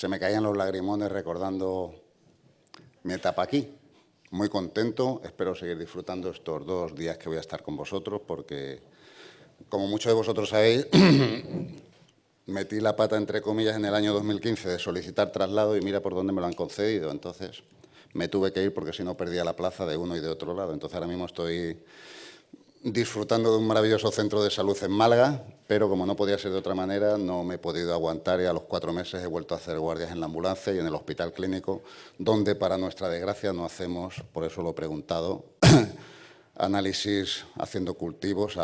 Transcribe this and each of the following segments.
Se me caían los lagrimones recordando mi etapa aquí. Muy contento, espero seguir disfrutando estos 2 días que voy a estar con vosotros porque, como muchos de vosotros sabéis, metí la pata, entre comillas, en el año 2015 de solicitar traslado y mira por dónde me lo han concedido. Entonces, me tuve que ir porque si no perdía la plaza de uno y de otro lado. Entonces, ahora mismo estoy disfrutando de un maravilloso centro de salud en Málaga, pero como no podía ser de otra manera, no me he podido aguantar y a los 4 meses he vuelto a hacer guardias en la ambulancia y en el hospital clínico, donde, para nuestra desgracia, no hacemos, por eso lo he preguntado, análisis haciendo cultivos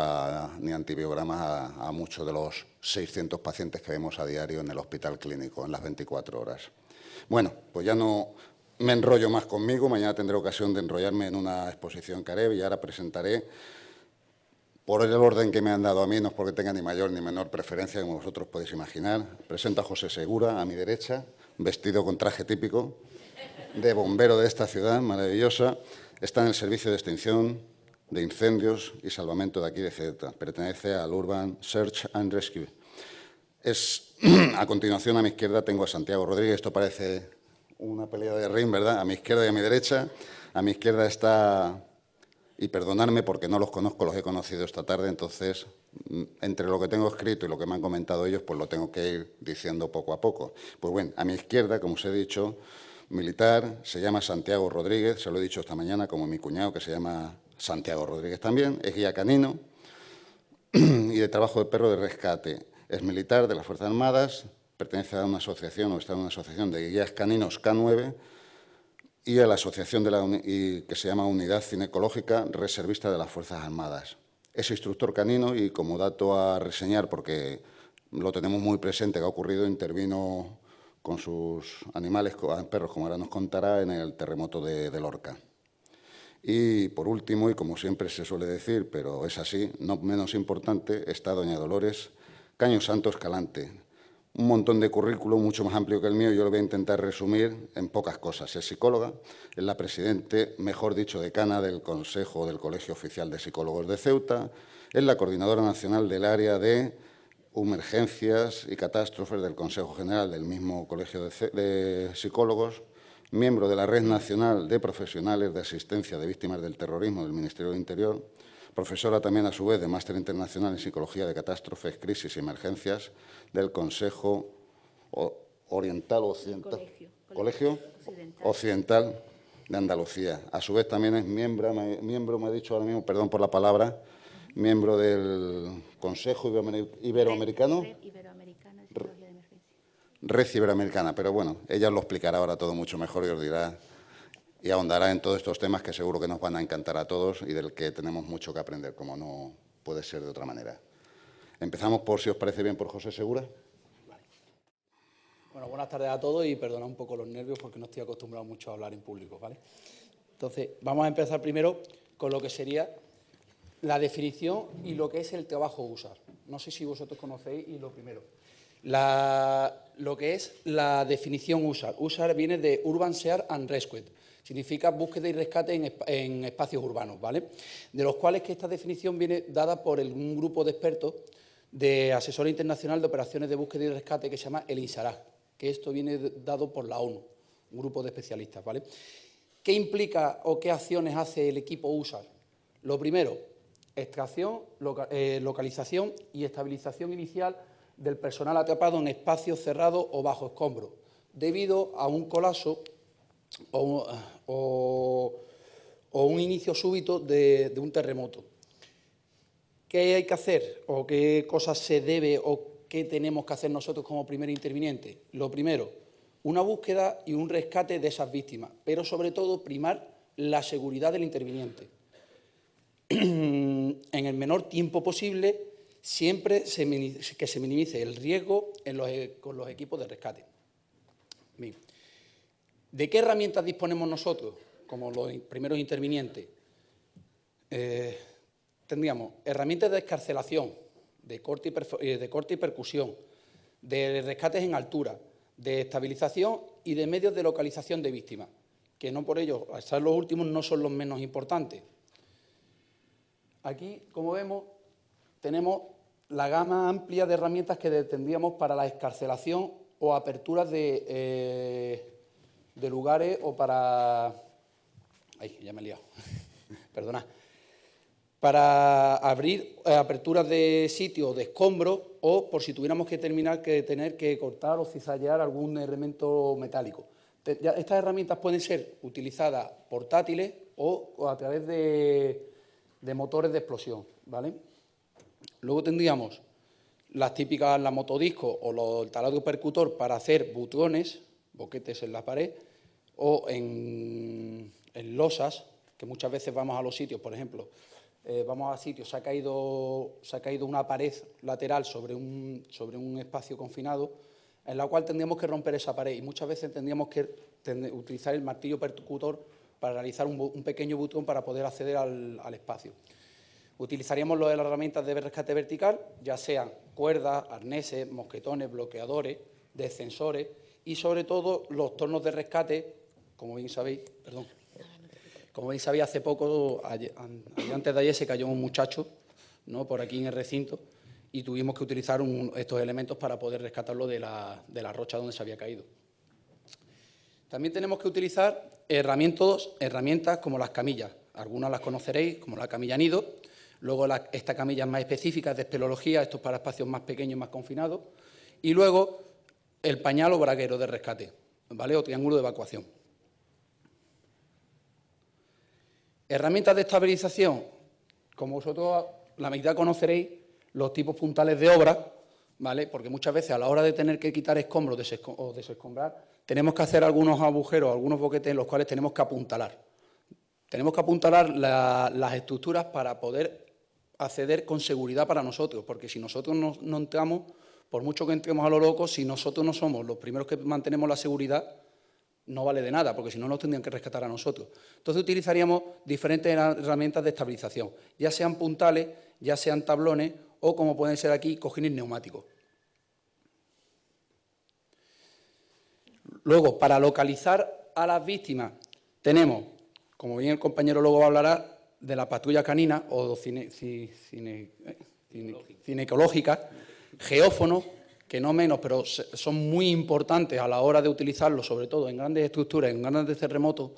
ni antibiogramas a muchos de los 600 pacientes que vemos a diario en el hospital clínico, en las 24 horas. Bueno, pues ya no me enrollo más conmigo, mañana tendré ocasión de enrollarme en una exposición que haré y ahora presentaré, por el orden que me han dado a mí, no es porque tenga ni mayor ni menor preferencia, como vosotros podéis imaginar. Presento a José Segura, a mi derecha, vestido con traje típico de bombero de esta ciudad maravillosa. Está en el servicio de extinción de incendios y salvamento de aquí de Ceuta. Pertenece al Urban Search and Rescue. A continuación, a mi izquierda, tengo a Santiago Rodríguez. Esto parece una pelea de ring, ¿verdad? A mi izquierda y a mi derecha. A mi izquierda está... Y perdonadme porque no los conozco, los he conocido esta tarde, entonces, entre lo que tengo escrito y lo que me han comentado ellos, pues lo tengo que ir diciendo poco a poco. Pues bueno, a mi izquierda, como os he dicho, militar, se llama Santiago Rodríguez, se lo he dicho esta mañana, como mi cuñado, que se llama Santiago Rodríguez también, es guía canino y de trabajo de perro de rescate. Es militar de las Fuerzas Armadas, pertenece a una asociación o está en una asociación de guías caninos K9, y a la asociación que se llama Unidad Cinecológica Reservista de las Fuerzas Armadas. Es instructor canino y, como dato a reseñar, porque lo tenemos muy presente que ha ocurrido, intervino con sus animales, con perros, como ahora nos contará, en el terremoto de Lorca. Y, por último, y como siempre se suele decir, pero es así, no menos importante, está doña Dolores Caño Santos Calante. Un montón de currículum mucho más amplio que el mío, yo lo voy a intentar resumir en pocas cosas. Es psicóloga, es la presidente, mejor dicho, decana del Consejo del Colegio Oficial de Psicólogos de Ceuta, es la coordinadora nacional del área de emergencias y catástrofes del Consejo General del mismo Colegio de Psicólogos, miembro de la Red Nacional de Profesionales de Asistencia de Víctimas del Terrorismo del Ministerio del Interior, profesora también, a su vez, de Máster Internacional en Psicología de Catástrofes, Crisis y Emergencias del Consejo Oriental Occidental, Colegio Occidental de Andalucía. A su vez, también es miembro, me ha dicho ahora mismo, perdón por la palabra, miembro del Consejo Iberoamericano. Red Iberoamericana, pero bueno, ella os lo explicará ahora todo mucho mejor y os dirá y ahondará en todos estos temas que seguro que nos van a encantar a todos y del que tenemos mucho que aprender, como no puede ser de otra manera. Empezamos por, si os parece bien, por José Segura. Vale. Bueno, buenas tardes a todos y perdonad un poco los nervios porque no estoy acostumbrado mucho a hablar en público, ¿vale? Entonces, vamos a empezar primero con lo que sería la definición y lo que es el trabajo USAR. No sé si vosotros conocéis y lo primero. Lo que es la definición USAR. USAR viene de Urban Search and Rescue. Significa búsqueda y rescate en espacios urbanos, ¿vale? De los cuales que esta definición viene dada por un grupo de expertos de Asesor Internacional de Operaciones de Búsqueda y Rescate que se llama el INSARAG, que esto viene dado por la ONU, un grupo de especialistas, ¿vale? ¿Qué implica o qué acciones hace el equipo USAR? Lo primero, extracción, localización y estabilización inicial del personal atrapado en espacios cerrados o bajo escombros, debido a un colapso o un inicio súbito de un terremoto. ¿Qué hay que hacer o qué cosas se debe o qué tenemos que hacer nosotros como primer interviniente? Lo primero, una búsqueda y un rescate de esas víctimas, pero sobre todo primar la seguridad del interviniente. En el menor tiempo posible, siempre que se minimice el riesgo con los equipos de rescate. Bien. ¿De qué herramientas disponemos nosotros como los primeros intervinientes? Tendríamos herramientas de excarcelación, de corte y percusión, de rescates en altura, de estabilización y de medios de localización de víctimas, que no por ello, al ser los últimos, no son los menos importantes. Aquí, como vemos, tenemos la gama amplia de herramientas que tendríamos para la excarcelación o aperturas de lugares o para... Ay, ya me he liado, perdonad. Para abrir aperturas de sitio de escombros o por si tuviéramos que tener que cortar o cizallar algún elemento metálico. Estas herramientas pueden ser utilizadas portátiles o a través de motores de explosión, ¿vale? Luego tendríamos las típicas, la motodisco o el taladro percutor para hacer butrones, boquetes en la pared, o en losas, que muchas veces vamos a los sitios, por ejemplo, vamos a sitios, se ha caído una pared lateral sobre un espacio confinado, en la cual tendríamos que romper esa pared y muchas veces tendríamos que utilizar el martillo percutor para realizar un pequeño butrón para poder acceder al espacio. Utilizaríamos las herramientas de rescate vertical, ya sean cuerdas, arneses, mosquetones, bloqueadores, descensores y, sobre todo, los tornos de rescate, como bien sabéis, hace poco, antes de ayer, se cayó un muchacho, ¿no?, por aquí en el recinto y tuvimos que utilizar estos elementos para poder rescatarlo de la rocha donde se había caído. También tenemos que utilizar herramientas como las camillas. Algunas las conoceréis, como la camilla nido. Luego esta camilla es más específica, es de espeleología, esto es para espacios más pequeños, más confinados. Y luego el pañal o braguero de rescate, ¿vale?, o triángulo de evacuación. Herramientas de estabilización. Como vosotros la mitad conoceréis, los tipos puntales de obra, ¿vale?, porque muchas veces a la hora de tener que quitar escombros o desescombrar, tenemos que hacer algunos agujeros, algunos boquetes en los cuales tenemos que apuntalar. Tenemos que apuntalar las estructuras para poder acceder con seguridad para nosotros, porque si nosotros no entramos, por mucho que entremos a lo loco, si nosotros no somos los primeros que mantenemos la seguridad, no vale de nada, porque si no nos tendrían que rescatar a nosotros. Entonces utilizaríamos diferentes herramientas de estabilización, ya sean puntales, ya sean tablones o, como pueden ser aquí, cojines neumáticos. Luego, para localizar a las víctimas, tenemos, como bien el compañero luego hablará, de la patrulla canina o cinecológica, geófonos, que no menos, pero son muy importantes a la hora de utilizarlos, sobre todo en grandes estructuras, en grandes terremotos,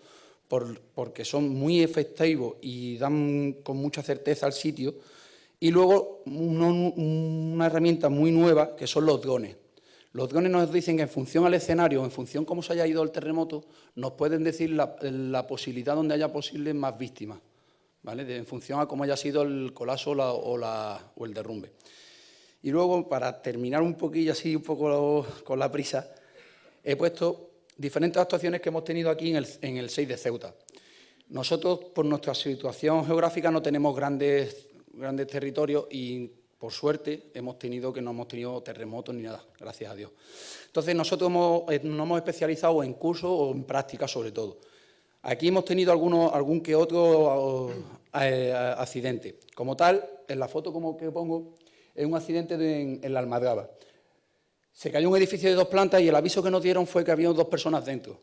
porque son muy efectivos y dan con mucha certeza al sitio. Y luego una herramienta muy nueva, que son los drones. Los drones nos dicen que en función al escenario, en función cómo se haya ido el terremoto, nos pueden decir la posibilidad donde haya posibles más víctimas, ¿vale?, en función a cómo haya sido el colapso o el derrumbe. Y luego, para terminar un poquillo así, un poco con la prisa, he puesto diferentes actuaciones que hemos tenido aquí en el 6 de Ceuta. Nosotros, por nuestra situación geográfica, no tenemos grandes territorios y, por suerte, no hemos tenido terremotos ni nada, gracias a Dios. Entonces, nosotros nos hemos especializado en cursos o en prácticas, sobre todo. Aquí hemos tenido algún que otro accidente. Como tal, en la foto que pongo, es un accidente en la Almadraba. Se cayó un edificio de 2 plantas y el aviso que nos dieron fue que había 2 personas dentro,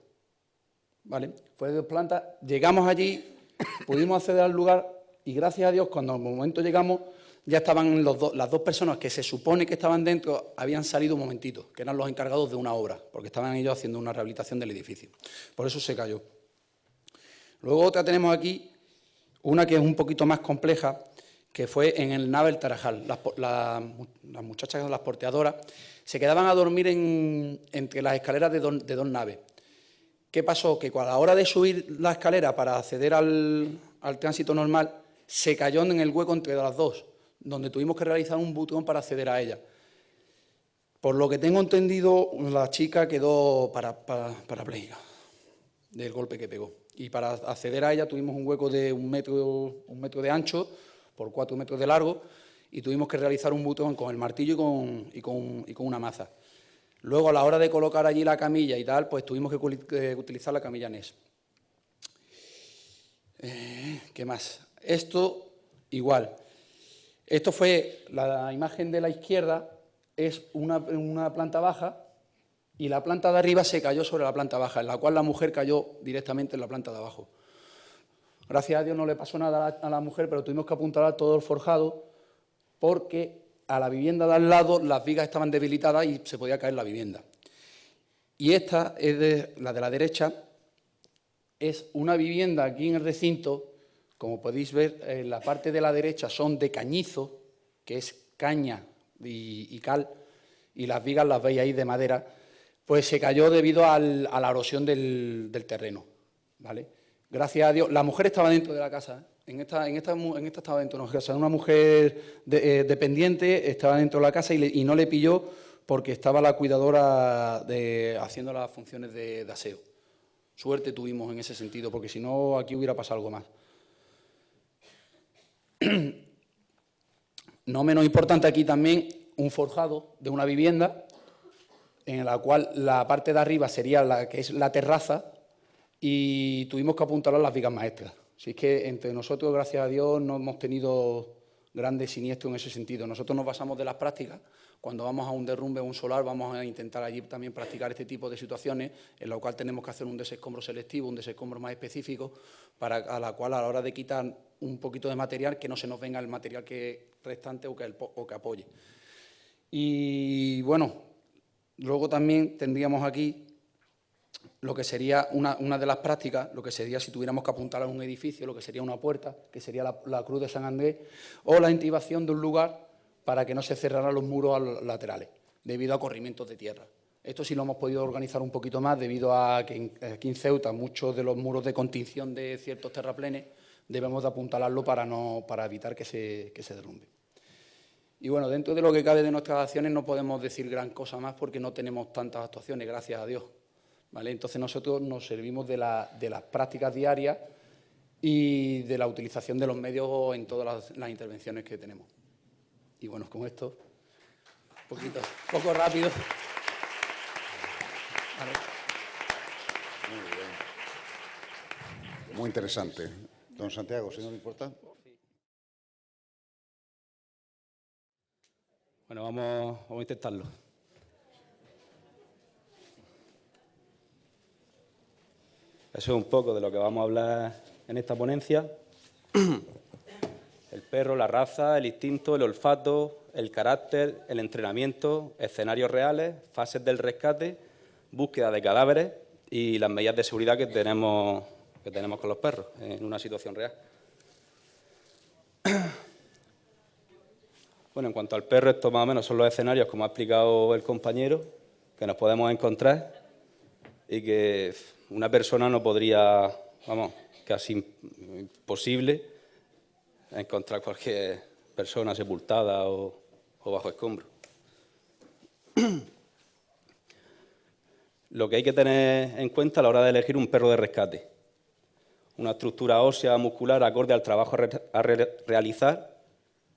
¿vale? Fue de 2 plantas, llegamos allí, pudimos acceder al lugar y, gracias a Dios, cuando al momento llegamos, ya estaban las 2 personas que se supone que estaban dentro, habían salido un momentito, que eran los encargados de una obra, porque estaban ellos haciendo una rehabilitación del edificio. Por eso se cayó. Luego otra tenemos aquí, una que es un poquito más compleja, que fue en el nave El Tarajal. Las muchachas, las porteadoras, se quedaban a dormir entre las escaleras de dos naves. ¿Qué pasó? Que a la hora de subir la escalera para acceder al tránsito normal, se cayó en el hueco entre las 2, donde tuvimos que realizar un butrón para acceder a ella. Por lo que tengo entendido, la chica quedó parapléjica del golpe que pegó. Y para acceder a ella tuvimos un hueco de un metro de ancho por 4 metros de largo y tuvimos que realizar un butrón con el martillo y con una maza. Luego, a la hora de colocar allí la camilla y tal, pues tuvimos que utilizar la camilla NES. ¿Qué más? Esto, igual. Esto fue, la imagen de la izquierda es una planta baja y la planta de arriba se cayó sobre la planta baja, en la cual la mujer cayó directamente en la planta de abajo. Gracias a Dios no le pasó nada a la mujer, pero tuvimos que apuntalar todo el forjado porque a la vivienda de al lado las vigas estaban debilitadas y se podía caer la vivienda. Y esta, la de la derecha, es una vivienda aquí en el recinto. Como podéis ver, en la parte de la derecha son de cañizo, que es caña y cal, y las vigas las veis ahí de madera, pues se cayó debido a la erosión del terreno, ¿vale? Gracias a Dios, la mujer estaba dentro de la casa, ¿eh? En esta estaba dentro de la casa, una mujer dependiente estaba dentro de la casa y no le pilló porque estaba la cuidadora haciendo las funciones de aseo. Suerte tuvimos en ese sentido, porque si no, aquí hubiera pasado algo más. No menos importante aquí también un forjado de una vivienda en la cual la parte de arriba sería la que es la terraza y tuvimos que apuntalar las vigas maestras. Así que entre nosotros, gracias a Dios, no hemos tenido grandes siniestros en ese sentido. Nosotros nos basamos de las prácticas. Cuando vamos a un derrumbe o un solar, vamos a intentar allí también practicar este tipo de situaciones, en la cual tenemos que hacer un desescombro selectivo, un desescombro más específico, a la cual a la hora de quitar un poquito de material, que no se nos venga el material restante o que apoye. Y bueno, luego también tendríamos aquí lo que sería una de las prácticas, lo que sería si tuviéramos que apuntar a un edificio, lo que sería una puerta, que sería la Cruz de San Andrés, o la intibación de un lugar para que no se cerraran los muros laterales, debido a corrimientos de tierra. Esto sí lo hemos podido organizar un poquito más, debido a que aquí en Ceuta muchos de los muros de contención de ciertos terraplenes debemos de apuntalarlo para evitar que se derrumbe. Y bueno, dentro de lo que cabe de nuestras acciones no podemos decir gran cosa más porque no tenemos tantas actuaciones, gracias a Dios, ¿vale? Entonces nosotros nos servimos de las prácticas diarias y de la utilización de los medios en todas las intervenciones que tenemos. Y bueno, con esto, un poco rápido. Vale. Muy bien. Muy interesante. Don Santiago, si no le importa. Bueno, vamos a intentarlo. Eso es un poco de lo que vamos a hablar en esta ponencia. El perro, la raza, el instinto, el olfato, el carácter, el entrenamiento, escenarios reales, fases del rescate, búsqueda de cadáveres y las medidas de seguridad que tenemos con los perros en una situación real. Bueno, en cuanto al perro, estos más o menos son los escenarios, como ha explicado el compañero, que nos podemos encontrar y que una persona no podría, vamos, casi imposible encontrar cualquier persona sepultada o bajo escombro. Lo que hay que tener en cuenta a la hora de elegir un perro de rescate. Una estructura ósea muscular acorde al trabajo a realizar.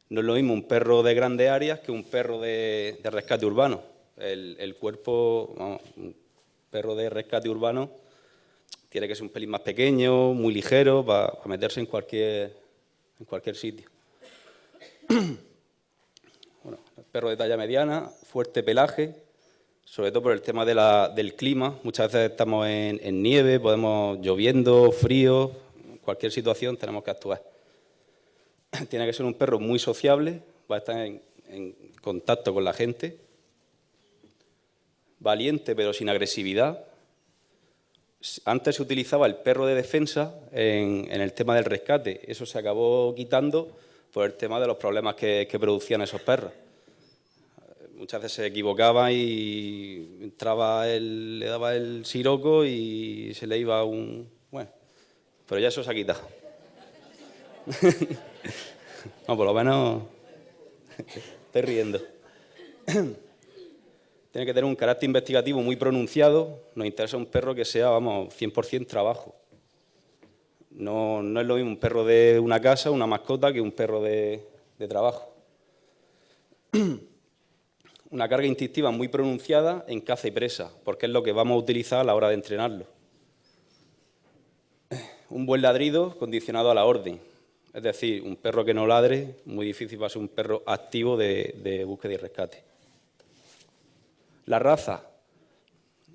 No es lo mismo un perro de grandes áreas que un perro de rescate urbano. El cuerpo, vamos, un perro de rescate urbano tiene que ser un pelín más pequeño, muy ligero, para meterse en cualquier sitio. Bueno, el perro de talla mediana, fuerte pelaje, sobre todo por el tema del clima. Muchas veces estamos en nieve, lloviendo, frío, en cualquier situación tenemos que actuar. Tiene que ser un perro muy sociable, va a estar en contacto con la gente, valiente pero sin agresividad. Antes se utilizaba el perro de defensa en el tema del rescate. Eso se acabó quitando por el tema de los problemas que producían esos perros. Muchas veces se equivocaba y le daba el siroco y se le iba un... Bueno, pero ya eso se ha quitado. No, por lo menos estoy riendo. Tiene que tener un carácter investigativo muy pronunciado. Nos interesa un perro que sea, vamos, 100% trabajo. No es lo mismo un perro de una casa, una mascota, que un perro de trabajo. Una carga instintiva muy pronunciada en caza y presa, porque es lo que vamos a utilizar a la hora de entrenarlo. Un buen ladrido condicionado a la orden. Es decir, un perro que no ladre, muy difícil va a ser un perro activo de búsqueda y rescate. La raza.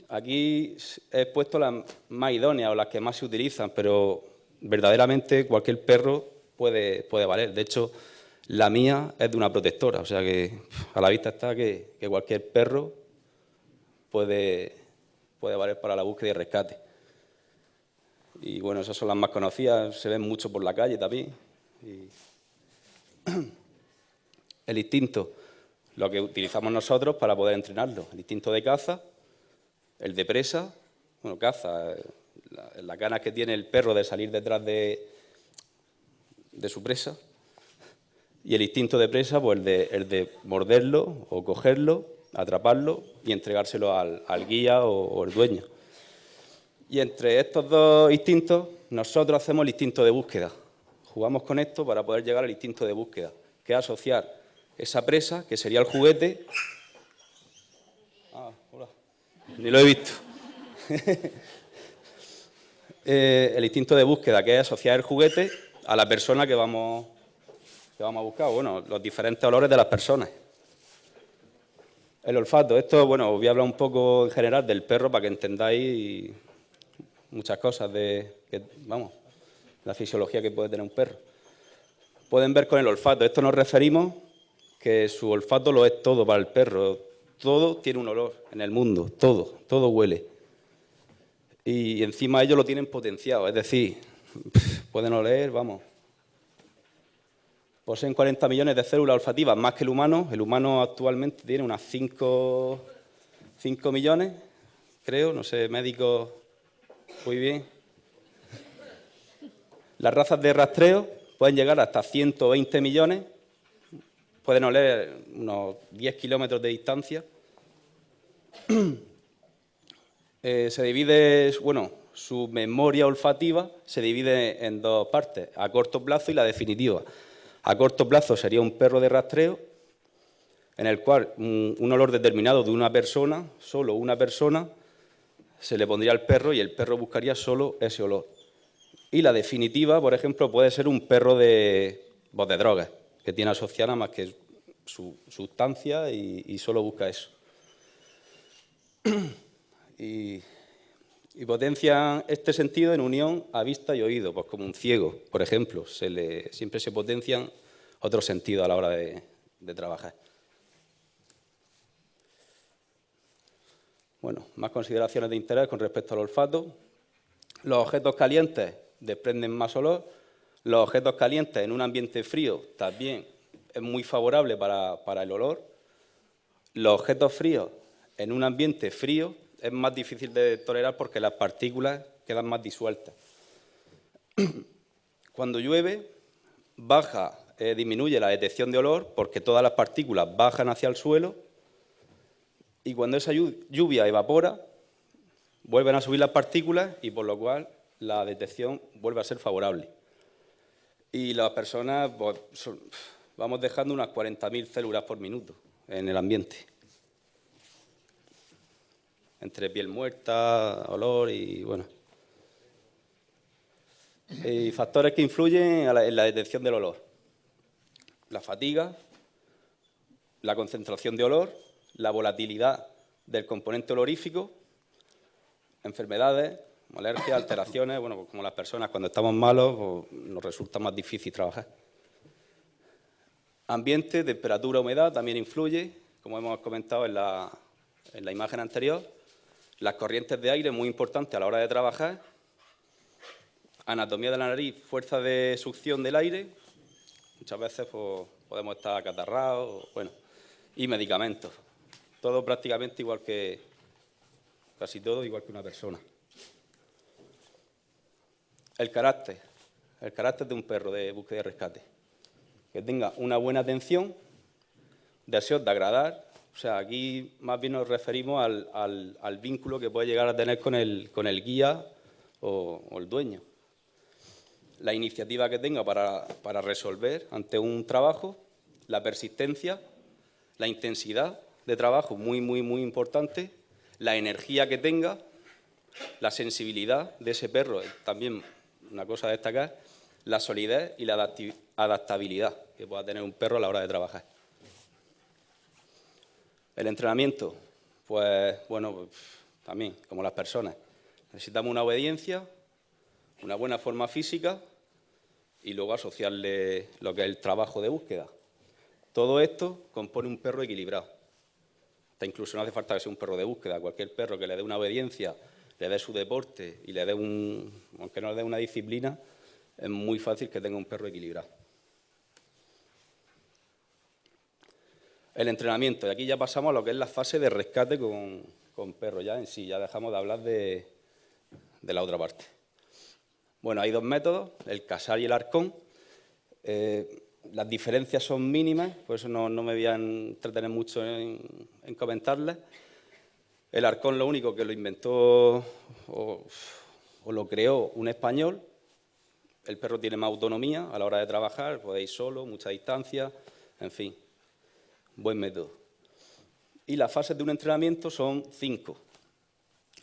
Aquí he puesto las más idóneas o las que más se utilizan, pero verdaderamente cualquier perro puede valer. De hecho, la mía es de una protectora, o sea que a la vista está que cualquier perro puede puede valer para la búsqueda y rescate. Y bueno, esas son las más conocidas, se ven mucho por la calle también. El instinto, lo que utilizamos nosotros para poder entrenarlo, el instinto de caza, el de presa, bueno, caza, las ganas que tiene el perro de salir detrás de su presa, y el instinto de presa, pues el de morderlo o cogerlo, atraparlo y entregárselo al guía o el dueño. Y entre estos dos instintos, nosotros hacemos el instinto de búsqueda. Jugamos con esto para poder llegar al instinto de búsqueda, que es asociar esa presa, que sería el juguete. Ah, hola. Ni lo he visto. El instinto de búsqueda, que es asociar el juguete a la persona que vamos a buscar. Bueno, los diferentes olores de las personas. El olfato. Esto, bueno, os voy a hablar un poco en general del perro para que entendáis muchas cosas la fisiología que puede tener un perro. Pueden ver con el olfato. Esto nos referimos que su olfato lo es todo para el perro. Todo tiene un olor en el mundo, todo huele. Y encima ellos lo tienen potenciado, es decir, pueden oler, vamos. Poseen 40 millones de células olfativas más que el humano. El humano actualmente tiene unas 5 millones, creo, no sé, médicos, muy bien. Las razas de rastreo pueden llegar hasta 120 millones, pueden oler unos 10 kilómetros de distancia. Se divide, bueno, su memoria olfativa se divide en dos partes, a corto plazo y la definitiva. A corto plazo sería un perro de rastreo, en el cual un olor determinado de una persona, solo una persona, se le pondría al perro y el perro buscaría solo ese olor. Y la definitiva, por ejemplo, puede ser un perro de drogas, que tiene asociada más que su sustancia y solo busca eso. Y potencian este sentido en unión a vista y oído, pues como un ciego, por ejemplo, siempre se potencian otros sentidos a la hora de trabajar. Bueno, más consideraciones de interés con respecto al olfato. Los objetos calientes desprenden más olor. Los objetos calientes en un ambiente frío también es muy favorable para el olor. Los objetos fríos en un ambiente frío es más difícil de tolerar porque las partículas quedan más disueltas. Cuando llueve, disminuye la detección de olor porque todas las partículas bajan hacia el suelo y cuando esa lluvia evapora, vuelven a subir las partículas y por lo cual la detección vuelve a ser favorable. Y las personas pues, vamos dejando unas 40.000 células por minuto en el ambiente. Entre piel muerta, olor y bueno. Y factores que influyen en la detección del olor. La fatiga, la concentración de olor, la volatilidad del componente olorífico, enfermedades, alergias, alteraciones, bueno, pues como las personas cuando estamos malos pues nos resulta más difícil trabajar. Ambiente, temperatura, humedad también influye, como hemos comentado en la imagen anterior. Las corrientes de aire, muy importantes a la hora de trabajar. Anatomía de la nariz, fuerza de succión del aire. Muchas veces pues, podemos estar acatarrados, bueno, y medicamentos. Todo prácticamente igual que, casi todo igual que una persona. El carácter de un perro de búsqueda y rescate. Que tenga una buena atención, deseos de agradar. O sea, aquí más bien nos referimos al vínculo que puede llegar a tener con el guía o el dueño. La iniciativa que tenga para resolver ante un trabajo, la persistencia, la intensidad de trabajo, muy, muy, muy importante, la energía que tenga, la sensibilidad de ese perro, también una cosa a destacar, la solidez y la adaptabilidad que pueda tener un perro a la hora de trabajar. El entrenamiento, pues bueno, pues, también, como las personas, necesitamos una obediencia, una buena forma física y luego asociarle lo que es el trabajo de búsqueda. Todo esto compone un perro equilibrado. incluso no hace falta que sea un perro de búsqueda, cualquier perro que le dé una obediencia, le dé su deporte y le dé aunque no le dé una disciplina, es muy fácil que tenga un perro equilibrado. El entrenamiento, y aquí ya pasamos a lo que es la fase de rescate con perros ya en sí, ya dejamos de hablar de la otra parte. Bueno, hay dos métodos, el casar y el arcón. Las diferencias son mínimas, por eso no me voy a entretener mucho en comentarles. El arcón lo único que lo inventó o lo creó un español. El perro tiene más autonomía a la hora de trabajar, puede ir solo, mucha distancia, en fin, buen método. Y las fases de un entrenamiento son 5.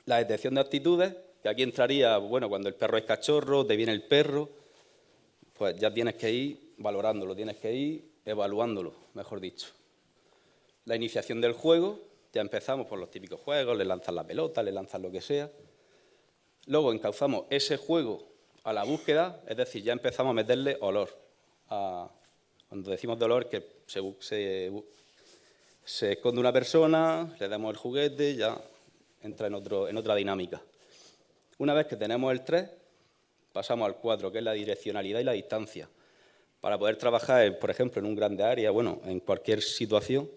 La detección de actitudes, que aquí entraría, bueno, cuando el perro es cachorro, te viene el perro, pues ya tienes que ir valorándolo, tienes que ir evaluándolo, mejor dicho. La iniciación del juego, ya empezamos por los típicos juegos, le lanzas la pelota, le lanzas lo que sea. Luego encauzamos ese juego a la búsqueda, es decir, ya empezamos a meterle olor. Cuando decimos de olor, que se esconde una persona, le damos el juguete, ya entra en otra dinámica. Una vez que tenemos el 3, pasamos al 4, que es la direccionalidad y la distancia. Para poder trabajar, por ejemplo, en un grande área, bueno, en cualquier situación,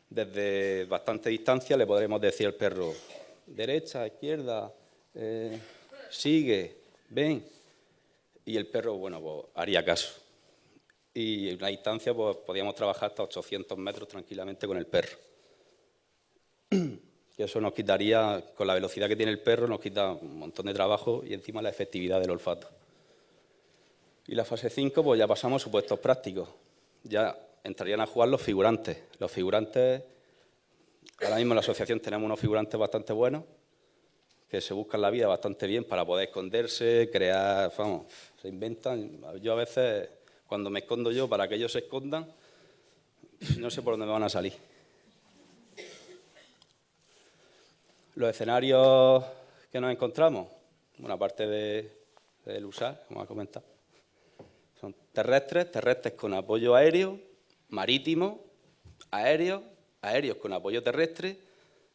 desde bastante distancia le podremos decir al perro, derecha, izquierda, sigue, ven. Y el perro, bueno, pues haría caso. Y en la distancia, pues podíamos trabajar hasta 800 metros tranquilamente con el perro. Y eso nos quitaría, con la velocidad que tiene el perro, nos quita un montón de trabajo y encima la efectividad del olfato. Y la fase 5, pues ya pasamos a supuestos prácticos. Ya entrarían a jugar los figurantes. Los figurantes, ahora mismo en la asociación tenemos unos figurantes bastante buenos, que se buscan la vida bastante bien para poder esconderse, crear, vamos, se inventan. Yo a veces, cuando me escondo yo para que ellos se escondan, no sé por dónde me van a salir. Los escenarios que nos encontramos, bueno, aparte del usar, como ha comentado, son terrestres con apoyo aéreo, marítimos, aéreos con apoyo terrestre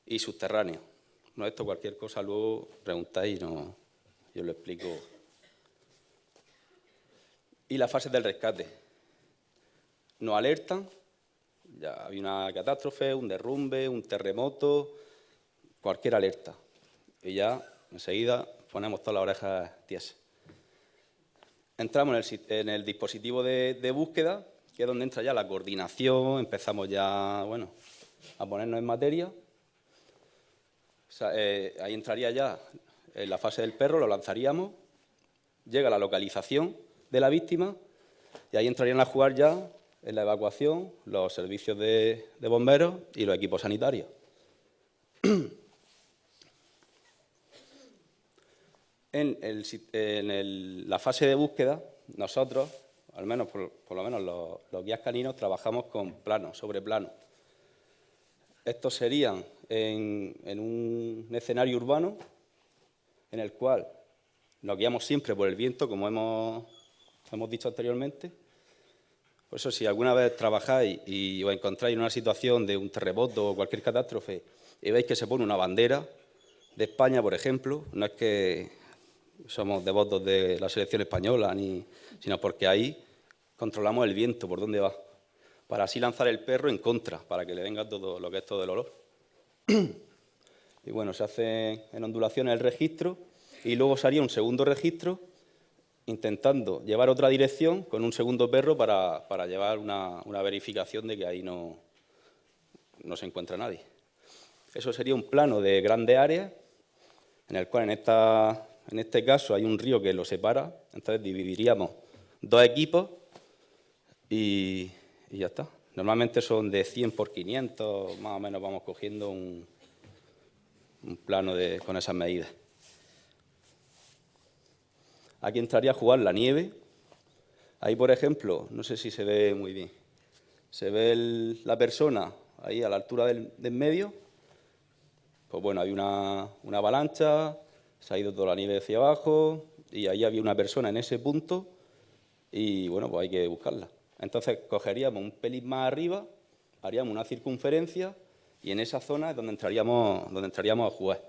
y subterráneos. No, esto cualquier cosa luego preguntáis y yo lo explico. Y las fases del rescate. Nos alertan, ya hay una catástrofe, un derrumbe, un terremoto, cualquier alerta. Y ya enseguida ponemos todas las orejas tiesas. Entramos en el dispositivo de búsqueda, que es donde entra ya la coordinación, empezamos ya, bueno, a ponernos en materia. O sea, ahí entraría ya en la fase del perro, lo lanzaríamos, llega la localización de la víctima y ahí entrarían a jugar ya en la evacuación los servicios de bomberos y los equipos sanitarios. En la fase de búsqueda, nosotros, al menos por lo menos los guías caninos, trabajamos con planos, sobre planos. Estos serían en un escenario urbano en el cual nos guiamos siempre por el viento, como hemos dicho anteriormente. Por eso, si alguna vez trabajáis y os encontráis en una situación de un terremoto o cualquier catástrofe y veis que se pone una bandera de España, por ejemplo, no es que somos devotos de la selección española, sino porque ahí controlamos el viento, por dónde va, para así lanzar el perro en contra, para que le venga todo lo que es todo el olor. Y bueno, se hace en ondulaciones el registro y luego se haría un segundo registro intentando llevar otra dirección con un segundo perro para llevar una verificación de que ahí no se encuentra nadie. Eso sería un plano de grande área en el cual en este caso hay un río que lo separa, entonces dividiríamos 2 equipos y ya está. Normalmente son de 100 por 500, más o menos vamos cogiendo un plano con esas medidas. Aquí entraría a jugar la nieve. Ahí, por ejemplo, no sé si se ve muy bien, se ve la persona ahí a la altura del medio. Pues bueno, hay una avalancha, se ha ido toda la nieve hacia abajo y ahí había una persona en ese punto y bueno, pues hay que buscarla. Entonces cogeríamos un pelín más arriba, haríamos una circunferencia y en esa zona es donde entraríamos a jugar,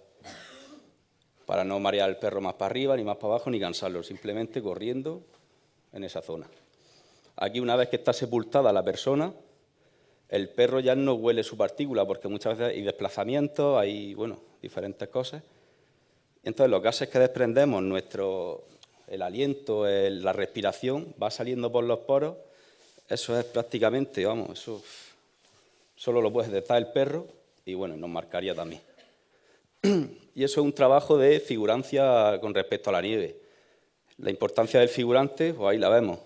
para no marear al perro más para arriba, ni más para abajo, ni cansarlo, simplemente corriendo en esa zona. Aquí, una vez que está sepultada la persona, el perro ya no huele su partícula, porque muchas veces hay desplazamientos, hay, bueno, diferentes cosas. Entonces, los gases que desprendemos, el aliento, la respiración, va saliendo por los poros. Eso es prácticamente, vamos, eso solo lo puede detectar el perro y, bueno, nos marcaría también. Y eso es un trabajo de figurancia con respecto a la nieve. La importancia del figurante, pues ahí la vemos.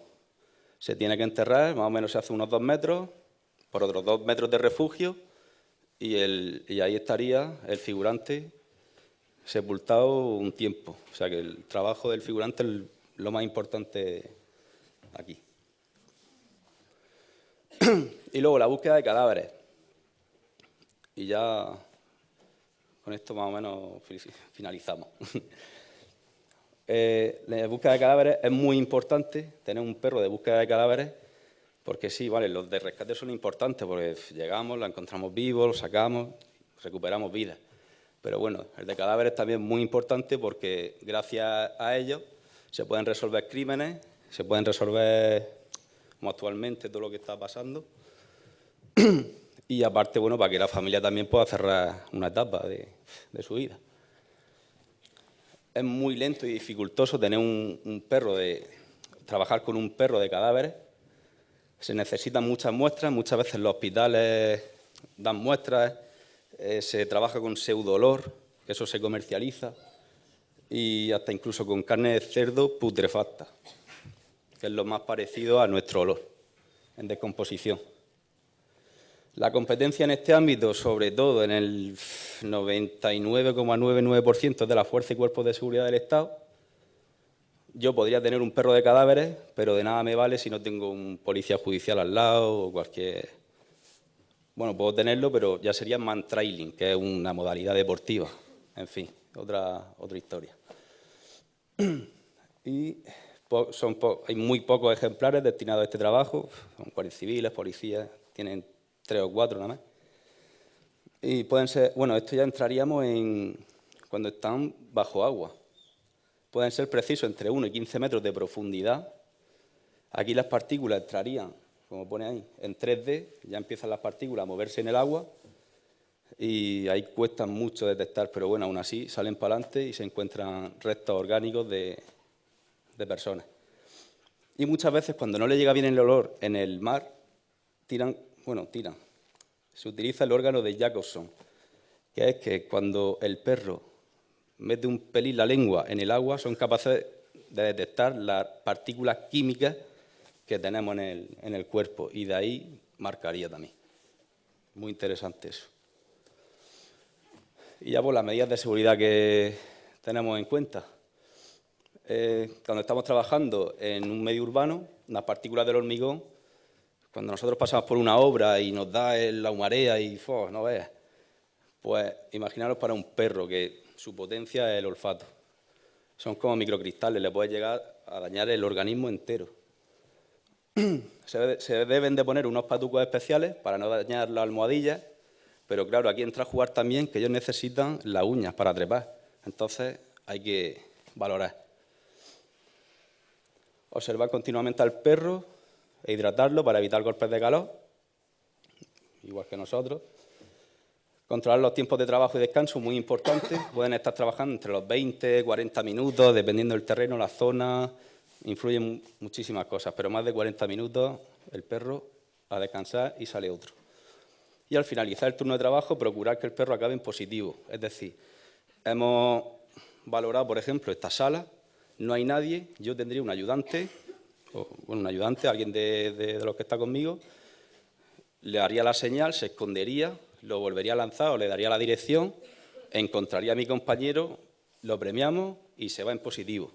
Se tiene que enterrar, más o menos se hace unos 2 metros, por otros 2 metros de refugio, y ahí estaría el figurante sepultado un tiempo. O sea que el trabajo del figurante es lo más importante aquí. Y luego la búsqueda de cadáveres. Y ya con esto más o menos finalizamos. La búsqueda de cadáveres es muy importante, tener un perro de búsqueda de cadáveres, porque sí, vale, los de rescate son importantes, porque llegamos, la encontramos vivos, lo sacamos, recuperamos vidas. Pero bueno, el de cadáveres también es muy importante porque gracias a ellos se pueden resolver crímenes, se pueden resolver, como actualmente, todo lo que está pasando. Y aparte, bueno, para que la familia también pueda cerrar una etapa de su vida. Es muy lento y dificultoso tener trabajar con un perro de cadáveres. Se necesitan muchas muestras, muchas veces los hospitales dan muestras, se trabaja con pseudolor, que eso se comercializa, y hasta incluso con carne de cerdo putrefacta, que es lo más parecido a nuestro olor en descomposición. La competencia en este ámbito, sobre todo en el 99,99% de la Fuerza y Cuerpos de Seguridad del Estado. Yo podría tener un perro de cadáveres, pero de nada me vale si no tengo un policía judicial al lado o cualquier... Bueno, puedo tenerlo, pero ya sería mantrailing, que es una modalidad deportiva. En fin, otra historia. Y hay muy pocos ejemplares destinados a este trabajo. Son guardias civiles, policías, tienen 3 o 4 nada más. Y pueden ser, bueno, esto ya entraríamos en cuando están bajo agua. Pueden ser precisos entre 1 y 15 metros de profundidad. Aquí las partículas entrarían, como pone ahí, en 3D. Ya empiezan las partículas a moverse en el agua y ahí cuesta mucho detectar, pero bueno, aún así salen para adelante y se encuentran restos orgánicos de personas. Y muchas veces cuando no le llega bien el olor en el mar, tiran. Se utiliza el órgano de Jacobson, que es que cuando el perro mete un pelín la lengua en el agua, son capaces de detectar las partículas químicas que tenemos en el cuerpo, y de ahí marcaría también. Muy interesante eso. Y ya por las medidas de seguridad que tenemos en cuenta. Cuando estamos trabajando en un medio urbano, las partículas del hormigón, cuando nosotros pasamos por una obra y nos da la humarea y no veas, pues imaginaros para un perro que su potencia es el olfato. Son como microcristales, le puede llegar a dañar el organismo entero. Se deben de poner unos patucos especiales para no dañar las almohadillas, pero claro, aquí entra a jugar también que ellos necesitan las uñas para trepar. Entonces hay que valorar. Observar continuamente al perro e hidratarlo para evitar golpes de calor, igual que nosotros. Controlar los tiempos de trabajo y descanso, muy importante. Pueden estar trabajando entre los 20, 40 minutos, dependiendo del terreno, la zona. Influyen muchísimas cosas, pero más de 40 minutos el perro a descansar y sale otro. Y al finalizar el turno de trabajo, procurar que el perro acabe en positivo. Es decir, hemos valorado, por ejemplo, esta sala, no hay nadie, yo tendría un ayudante, alguien de los que está conmigo, le haría la señal, se escondería, lo volvería a lanzar o le daría la dirección, encontraría a mi compañero, lo premiamos y se va en positivo.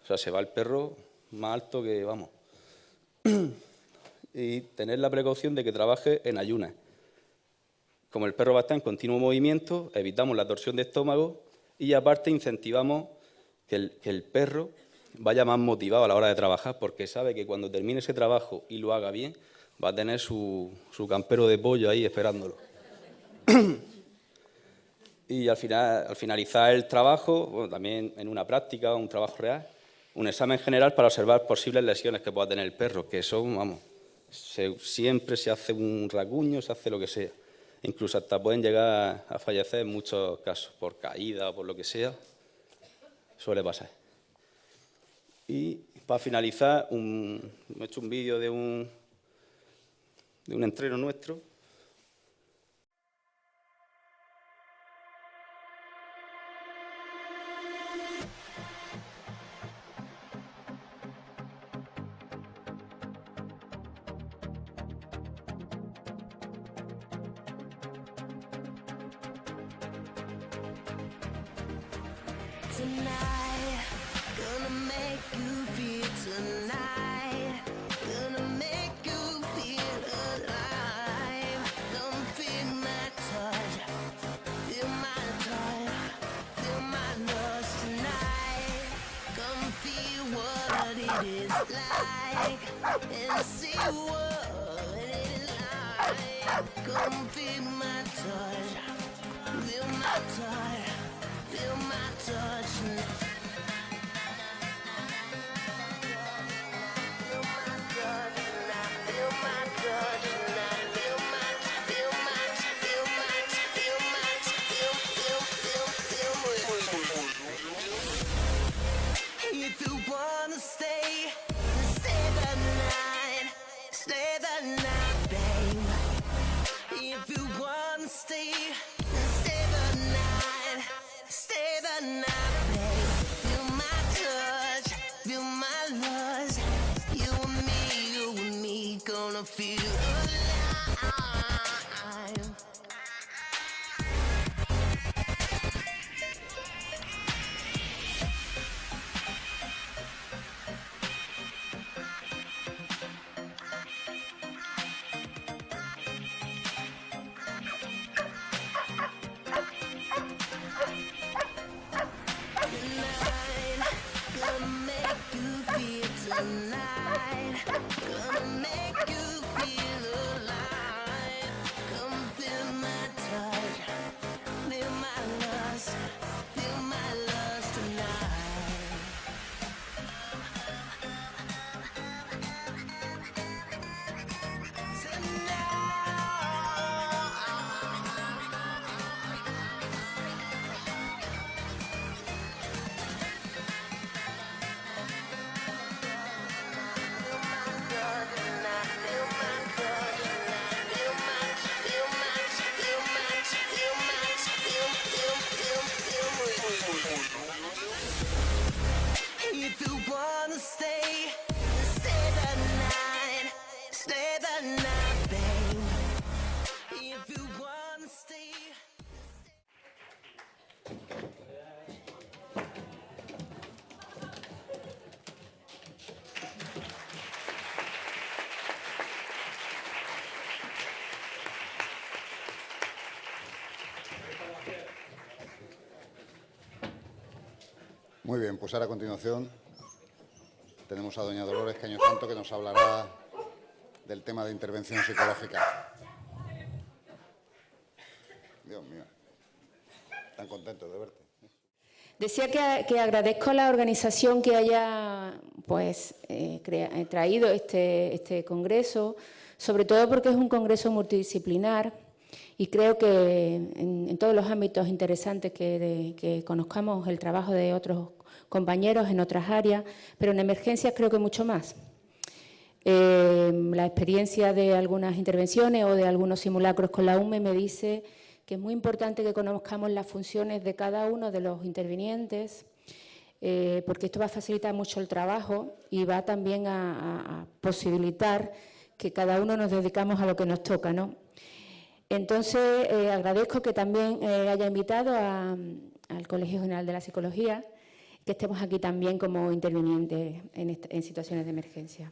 O sea, se va el perro más alto que vamos. Y tener la precaución de que trabaje en ayunas. Como el perro va a estar en continuo movimiento, evitamos la torsión de estómago y aparte incentivamos que el perro vaya más motivado a la hora de trabajar, porque sabe que cuando termine ese trabajo y lo haga bien, va a tener su campero de pollo ahí esperándolo. Y al finalizar el trabajo, bueno, también en una práctica, un trabajo real, un examen general para observar posibles lesiones que pueda tener el perro, que son, vamos, siempre se hace un rasguño, se hace lo que sea. Incluso hasta pueden llegar a fallecer en muchos casos, por caída o por lo que sea, suele pasar. Y para finalizar, me he hecho un vídeo de un entreno nuestro. Tonight, gonna make you feel tonight. Gonna make you feel alive. Come feel my touch, feel my love tonight. Come feel what it is like and see what it is like. Come feel my touch, feel my touch. Feel my touch. Feel my touch now. Feel my touch now. Feel my, feel my, feel my, feel my, feel. If you wanna stay the night, babe. If you wanna stay the night. Stay the night, babe. Feel my touch, feel my lust. You and me, gonna feel alive. Gonna make you feel tonight. Gonna make you feel alive. Come feel my touch, feel my lust tonight. If you wanna stay the night, babe. If you wanna stay. Muy bien, pues ahora a continuación tenemos a doña Dolores Caño Santo, que nos hablará del tema de intervención psicológica. Dios mío, tan contento de verte. Decía que agradezco a la organización que haya traído este congreso, sobre todo porque es un congreso multidisciplinar y creo que en todos los ámbitos interesantes que conozcamos el trabajo de otros compañeros en otras áreas, pero en emergencias creo que mucho más. La experiencia de algunas intervenciones o de algunos simulacros con la UME me dice que es muy importante que conozcamos las funciones de cada uno de los intervinientes, porque esto va a facilitar mucho el trabajo y va también a posibilitar que cada uno nos dedicamos a lo que nos toca, ¿no? Entonces, agradezco que también haya invitado al Colegio General de la Psicología, que estemos aquí también como intervinientes en situaciones de emergencia.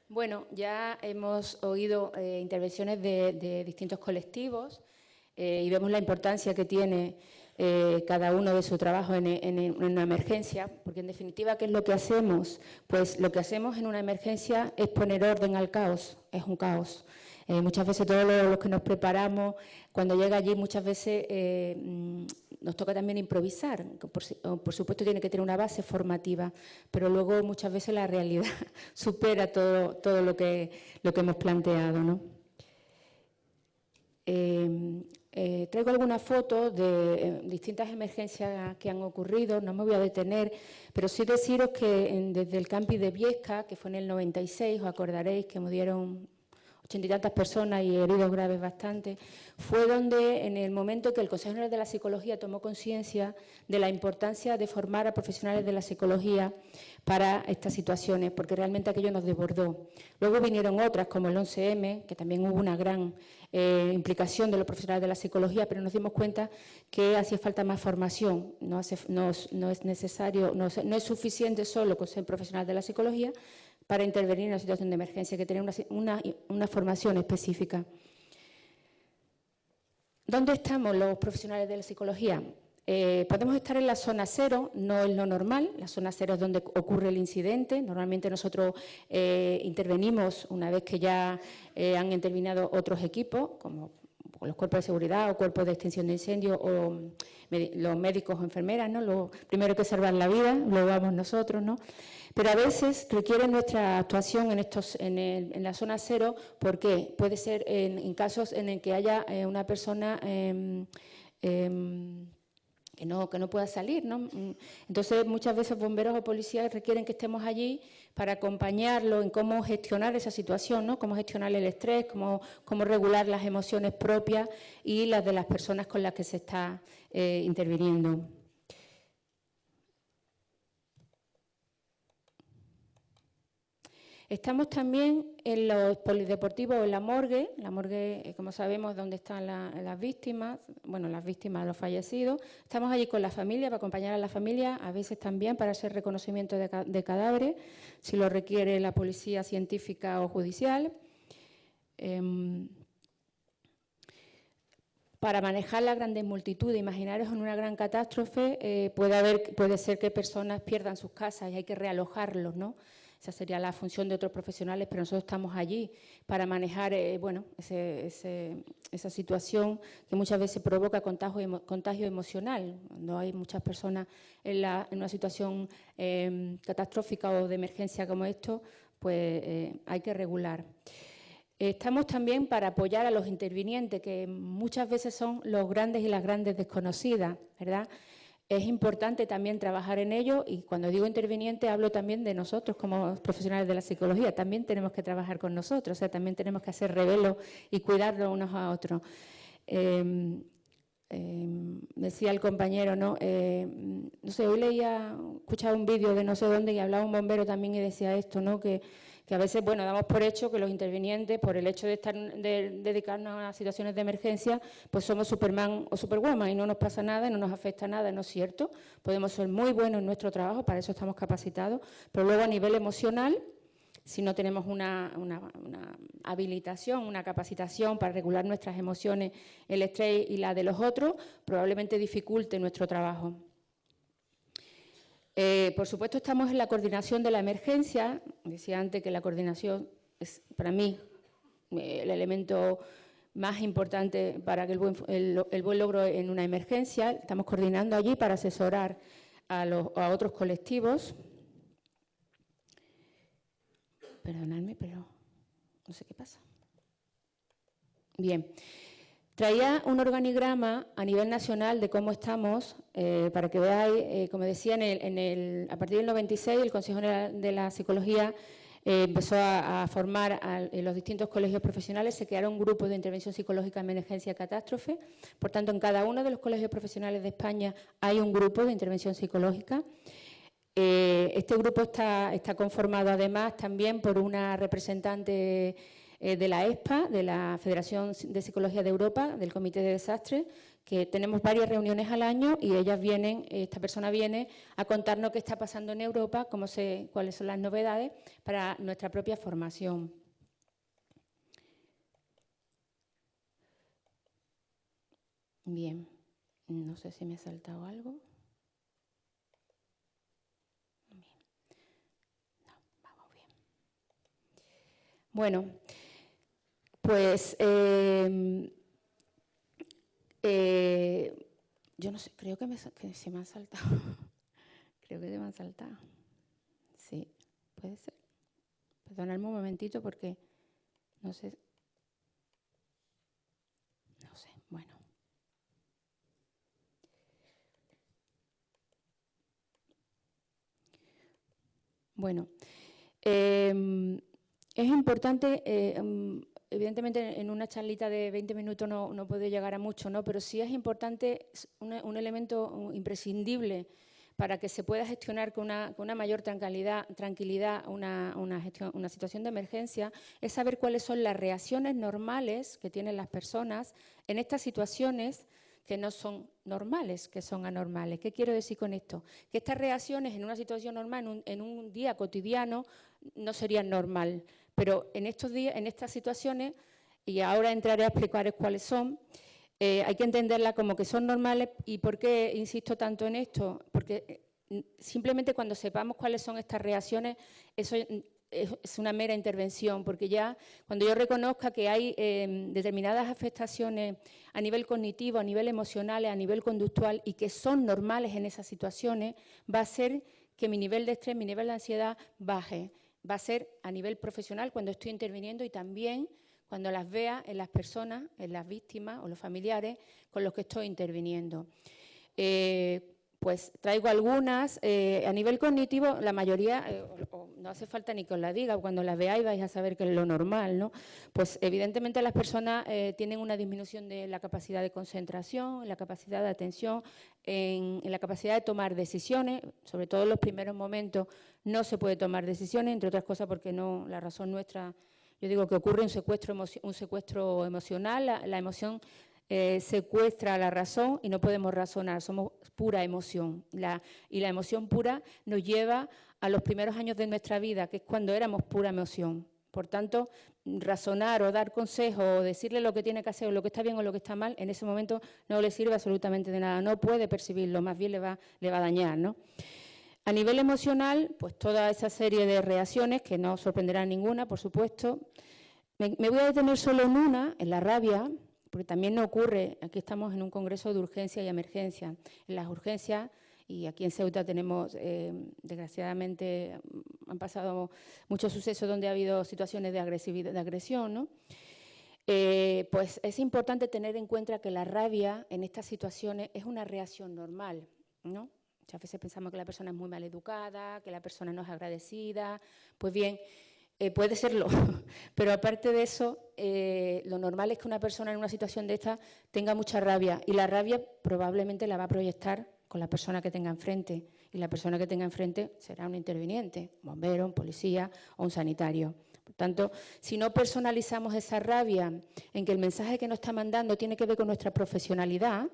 Bueno, ya hemos oído intervenciones de distintos colectivos y vemos la importancia que tiene cada uno de su trabajo en una emergencia, porque en definitiva, ¿qué es lo que hacemos? Pues lo que hacemos en una emergencia es poner orden al caos, es un caos. Muchas veces todos los que nos preparamos, cuando llega allí, muchas veces nos toca también improvisar. Por supuesto tiene que tener una base formativa, pero luego muchas veces la realidad supera todo lo que hemos planteado, ¿no? Traigo algunas fotos de distintas emergencias que han ocurrido, no me voy a detener, pero sí deciros que desde el campi de Viesca, que fue en el 96, os acordaréis que murieron 80 y tantas personas y heridos graves bastante, fue donde en el momento que el Consejo General de la Psicología tomó conciencia de la importancia de formar a profesionales de la psicología para estas situaciones, porque realmente aquello nos desbordó. Luego vinieron otras, como el 11M, que también hubo una gran implicación de los profesionales de la psicología, pero nos dimos cuenta que hacía falta más formación. No es necesario, no es suficiente solo con ser profesional de la psicología para intervenir en una situación de emergencia, hay que tener una formación específica. ¿Dónde estamos los profesionales de la psicología? Podemos estar en la zona cero, no es lo normal. La zona cero es donde ocurre el incidente. Normalmente nosotros intervenimos una vez que ya han intervenido otros equipos, como los cuerpos de seguridad o cuerpos de extinción de incendios o los médicos o enfermeras, ¿no? Lo primero que salvar la vida, lo vamos nosotros, ¿no? Pero a veces requiere nuestra actuación en la zona cero, porque puede ser en casos en el que haya una persona que no pueda salir, ¿no? Entonces, muchas veces bomberos o policías requieren que estemos allí para acompañarlo en cómo gestionar esa situación, ¿no? Cómo gestionar el estrés, cómo regular las emociones propias y las de las personas con las que se está interviniendo. Estamos también en los polideportivos o en la morgue, como sabemos, donde están las víctimas, bueno, las víctimas, los fallecidos. Estamos allí con la familia, para acompañar a la familia, a veces también para hacer reconocimiento de cadáveres, si lo requiere la policía científica o judicial. Para manejar las grandes multitudes, imaginaros en una gran catástrofe, puede ser que personas pierdan sus casas y hay que realojarlos, ¿no? Esa sería la función de otros profesionales, pero nosotros estamos allí para manejar esa situación que muchas veces provoca contagio emocional. Cuando hay muchas personas en una situación catastrófica o de emergencia como esto, pues hay que regular. Estamos también para apoyar a los intervinientes, que muchas veces son los grandes y las grandes desconocidas, ¿verdad? Es importante también trabajar en ello, y cuando digo interviniente hablo también de nosotros como profesionales de la psicología. También tenemos que trabajar con nosotros, o sea, también tenemos que hacer revelos y cuidarnos unos a otros. Decía el compañero, ¿no? No sé, hoy escuchaba un vídeo de no sé dónde y hablaba un bombero también y decía esto, ¿no? Que a veces, bueno, damos por hecho que los intervinientes, por el hecho de dedicarnos a situaciones de emergencia, pues somos Superman o Superwoman y no nos pasa nada, no nos afecta nada, no es cierto. Podemos ser muy buenos en nuestro trabajo, para eso estamos capacitados, pero luego a nivel emocional, si no tenemos una habilitación, una capacitación para regular nuestras emociones, el estrés y la de los otros, probablemente dificulte nuestro trabajo. Por supuesto, estamos en la coordinación de la emergencia. Decía antes que la coordinación es, para mí, el elemento más importante para que el buen logro en una emergencia. Estamos coordinando allí para asesorar a otros colectivos. Perdonadme, pero no sé qué pasa. Bien. Traía un organigrama a nivel nacional de cómo estamos, para que veáis, como decía, a partir del 96 el Consejo General de la Psicología empezó a formar en los distintos colegios profesionales, se crearon grupos de intervención psicológica en emergencia y catástrofe. Por tanto, en cada uno de los colegios profesionales de España hay un grupo de intervención psicológica. Este grupo está conformado además también por una representante de la ESPA, de la Federación de Psicología de Europa, del Comité de Desastres, que tenemos varias reuniones al año y esta persona viene a contarnos qué está pasando en Europa, cuáles son las novedades para nuestra propia formación. Bien. No sé si me he saltado algo. Bien. No, vamos bien. Bueno, pues yo no sé, creo que se me han saltado. Creo que se me han saltado. Sí, puede ser. Perdonadme un momentito porque no sé. No sé, bueno. Bueno, es importante, evidentemente en una charlita de 20 minutos no puede llegar a mucho, ¿no? Pero sí es importante, un elemento imprescindible para que se pueda gestionar con una mayor tranquilidad una situación de emergencia, es saber cuáles son las reacciones normales que tienen las personas en estas situaciones que no son normales, que son anormales. ¿Qué quiero decir con esto? Que estas reacciones en una situación normal, en un día cotidiano, no serían normal, pero en estos días, en estas situaciones, y ahora entraré a explicar cuáles son, hay que entenderlas como que son normales. ¿Y por qué insisto tanto en esto? Porque simplemente cuando sepamos cuáles son estas reacciones, eso es una mera intervención, porque ya cuando yo reconozca que hay determinadas afectaciones a nivel cognitivo, a nivel emocional, a nivel conductual y que son normales en esas situaciones, va a ser que mi nivel de estrés, mi nivel de ansiedad baje. Va a ser a nivel profesional cuando estoy interviniendo y también cuando las vea en las personas, en las víctimas o los familiares con los que estoy interviniendo. Pues traigo algunas. A nivel cognitivo, la mayoría, no hace falta ni que os la diga, cuando las veáis vais a saber que es lo normal, ¿no? Pues evidentemente las personas tienen una disminución de la capacidad de concentración, en la capacidad de atención, en la capacidad de tomar decisiones, sobre todo en los primeros momentos no se puede tomar decisiones, entre otras cosas porque no, la razón nuestra, yo digo que ocurre un secuestro emocional, la emoción secuestra la razón y no podemos razonar, somos pura emoción. Y la emoción pura nos lleva a los primeros años de nuestra vida, que es cuando éramos pura emoción. Por tanto, razonar o dar consejos o decirle lo que tiene que hacer o lo que está bien o lo que está mal, en ese momento no le sirve absolutamente de nada, no puede percibirlo, más bien le va a dañar, ¿no? A nivel emocional, pues toda esa serie de reacciones, que no sorprenderá ninguna, por supuesto. Me voy a detener solo en una, en la rabia, porque también no ocurre, aquí estamos en un congreso de urgencia y emergencia. En las urgencias, y aquí en Ceuta tenemos, desgraciadamente, han pasado muchos sucesos donde ha habido situaciones de agresividad, de agresión, ¿no? Pues es importante tener en cuenta que la rabia en estas situaciones es una reacción normal, ¿no? Muchas veces pensamos que la persona es muy mal educada, que la persona no es agradecida. Pues bien, puede serlo, pero aparte de eso, lo normal es que una persona en una situación de esta tenga mucha rabia y la rabia probablemente la va a proyectar con la persona que tenga enfrente y la persona que tenga enfrente será un interviniente, un bombero, un policía o un sanitario. Por tanto, si no personalizamos esa rabia en que el mensaje que nos está mandando tiene que ver con nuestra profesionalidad,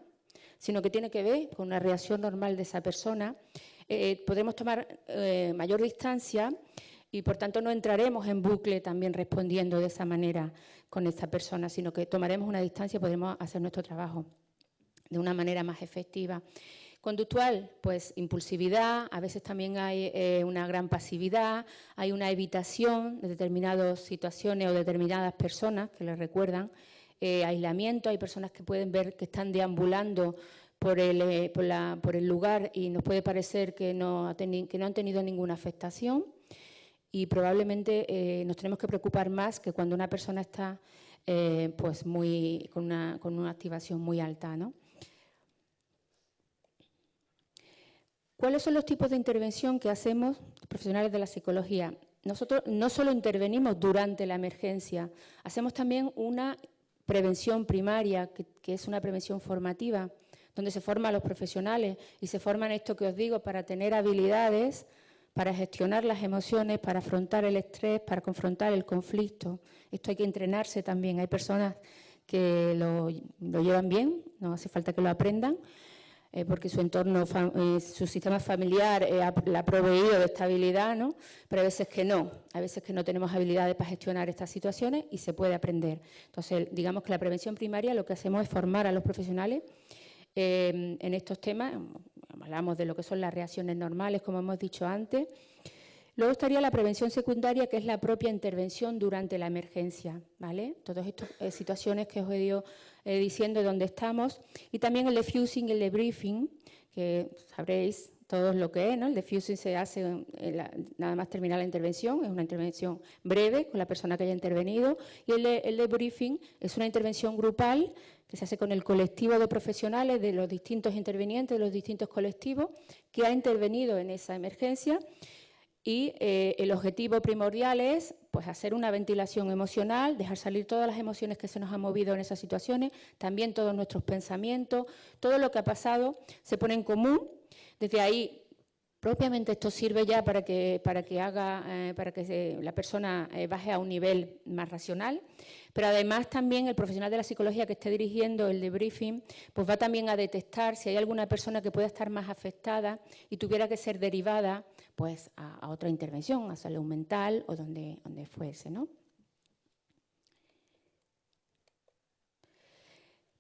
sino que tiene que ver con una reacción normal de esa persona, podremos tomar mayor distancia y, por tanto, no entraremos en bucle también respondiendo de esa manera con esta persona, sino que tomaremos una distancia y podremos hacer nuestro trabajo de una manera más efectiva. Conductual, pues impulsividad, a veces también hay una gran pasividad, hay una evitación de determinadas situaciones o determinadas personas que les recuerdan, aislamiento, hay personas que pueden ver que están deambulando por el lugar y nos puede parecer que no han tenido ninguna afectación y probablemente nos tenemos que preocupar más que cuando una persona está pues con una activación muy alta, ¿no? ¿Cuáles son los tipos de intervención que hacemos los profesionales de la psicología? Nosotros no solo intervenimos durante la emergencia, hacemos también una prevención primaria, que es una prevención formativa, donde se forman a los profesionales y se forman esto que os digo para tener habilidades, para gestionar las emociones, para afrontar el estrés, para confrontar el conflicto. Esto hay que entrenarse también. Hay personas que lo llevan bien, no hace falta que lo aprendan, porque su entorno, su sistema familiar la ha proveído de estabilidad, ¿no? Pero hay veces que no tenemos habilidades para gestionar estas situaciones y se puede aprender. Entonces, digamos que la prevención primaria lo que hacemos es formar a los profesionales en estos temas. Hablamos de lo que son las reacciones normales, como hemos dicho antes. Luego estaría la prevención secundaria, que es la propia intervención durante la emergencia, ¿vale? Todas estas situaciones que os he ido diciendo dónde estamos. Y también el defusing y el debriefing, que sabréis todos lo que es, ¿no? El defusing se hace nada más terminar la intervención, es una intervención breve con la persona que haya intervenido, y el debriefing es una intervención grupal que se hace con el colectivo de profesionales de los distintos intervinientes, de los distintos colectivos que ha intervenido en esa emergencia, y el objetivo primordial es pues, hacer una ventilación emocional, dejar salir todas las emociones que se nos han movido en esas situaciones, también todos nuestros pensamientos, todo lo que ha pasado se pone en común. Desde ahí, propiamente esto sirve ya para que la persona baje a un nivel más racional, pero además también el profesional de la psicología que esté dirigiendo el debriefing pues va también a detectar si hay alguna persona que pueda estar más afectada y tuviera que ser derivada pues a otra intervención, a salud mental o donde fuese, ¿no?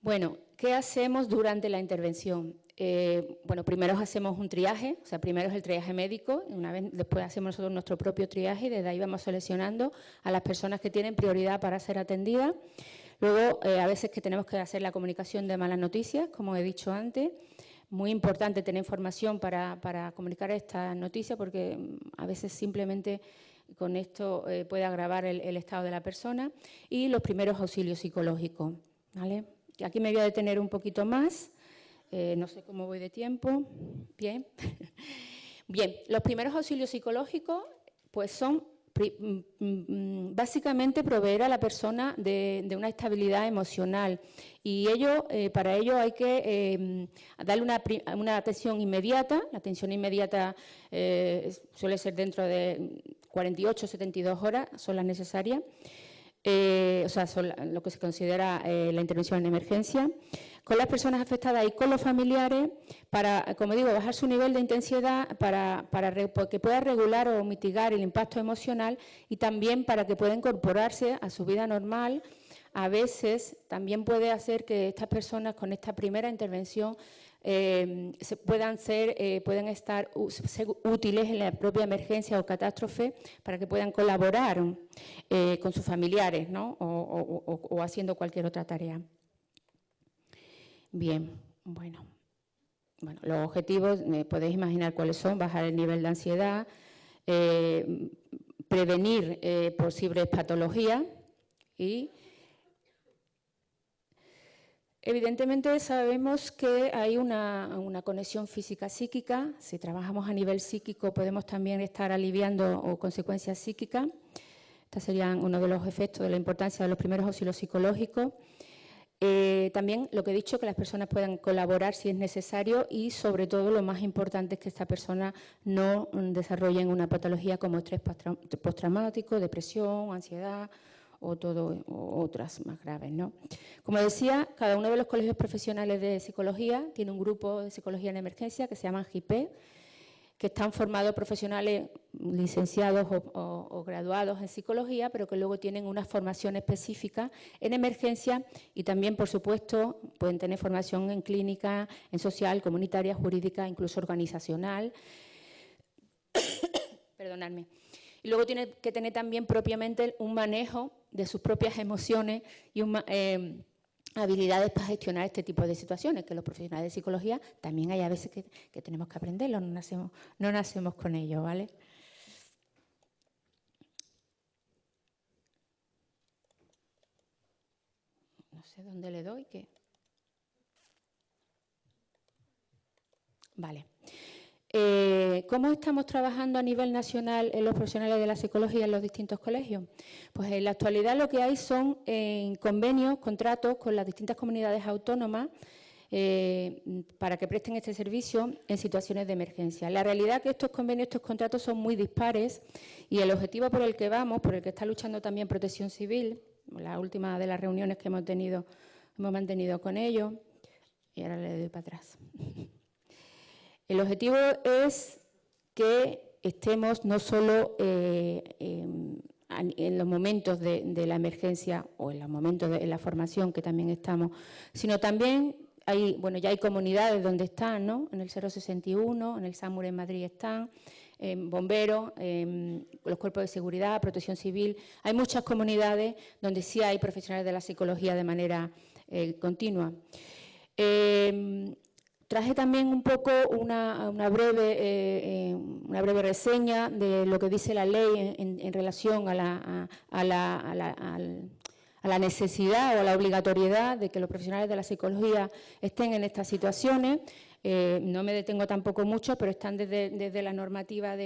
Bueno, ¿qué hacemos durante la intervención? Bueno, primero hacemos un triaje, o sea, primero es el triaje médico, y después hacemos nosotros nuestro propio triaje y desde ahí vamos seleccionando a las personas que tienen prioridad para ser atendidas. Luego, a veces que tenemos que hacer la comunicación de malas noticias, como he dicho antes. Muy importante tener información para comunicar estas noticias porque a veces simplemente con esto puede agravar el estado de la persona. Y los primeros auxilios psicológicos, ¿vale? Aquí me voy a detener un poquito más. No sé cómo voy de tiempo. Bien. Bien, los primeros auxilios psicológicos pues son básicamente proveer a la persona de una estabilidad emocional y para ello hay que darle una atención inmediata. La atención inmediata suele ser dentro de 48 o 72 horas, son las necesarias. O sea, son lo que se considera la intervención en emergencia, con las personas afectadas y con los familiares para, como digo, bajar su nivel de intensidad para que pueda regular o mitigar el impacto emocional y también para que pueda incorporarse a su vida normal. A veces también puede hacer que estas personas con esta primera intervención puedan ser útiles en la propia emergencia o catástrofe para que puedan colaborar con sus familiares, ¿no? o haciendo cualquier otra tarea. Bien, bueno, los objetivos podéis imaginar cuáles son: bajar el nivel de ansiedad, prevenir posibles patologías y evidentemente sabemos que hay una conexión física-psíquica. Si trabajamos a nivel psíquico podemos también estar aliviando consecuencias psíquicas. Estos serían uno de los efectos de la importancia de los primeros auxilios psicológicos. También lo que he dicho, que las personas puedan colaborar si es necesario y sobre todo lo más importante es que esta persona no desarrolle una patología como estrés postraumático, depresión, ansiedad o otras más graves, ¿no? Como decía, cada uno de los colegios profesionales de psicología tiene un grupo de psicología en emergencia que se llama GIPE, que están formados profesionales licenciados o graduados en psicología, pero que luego tienen una formación específica en emergencia y también, por supuesto, pueden tener formación en clínica, en social, comunitaria, jurídica, incluso organizacional. Perdonadme. Y luego tiene que tener también propiamente un manejo de sus propias emociones y habilidades para gestionar este tipo de situaciones, que los profesionales de psicología también hay a veces que tenemos que aprenderlo, no nacemos con ello, ¿vale? No sé dónde le doy, que... Vale. ¿Cómo estamos trabajando a nivel nacional en los profesionales de la psicología en los distintos colegios? Pues en la actualidad lo que hay son convenios, contratos con las distintas comunidades autónomas para que presten este servicio en situaciones de emergencia. La realidad es que estos convenios, estos contratos son muy dispares y el objetivo por el que vamos, por el que está luchando también Protección Civil, la última de las reuniones que hemos mantenido con ellos, y ahora le doy para atrás. El objetivo es que estemos no solo en los momentos de la emergencia o en los momentos de la formación, que también estamos, sino también ya hay comunidades donde están, ¿no? En el 061, en el SAMUR en Madrid están, bomberos, los cuerpos de seguridad, protección civil. Hay muchas comunidades donde sí hay profesionales de la psicología de manera continua. Traje también un poco una breve reseña de lo que dice la ley en relación a la necesidad o a la obligatoriedad de que los profesionales de la psicología estén en estas situaciones. No me detengo tampoco mucho, pero están desde la normativa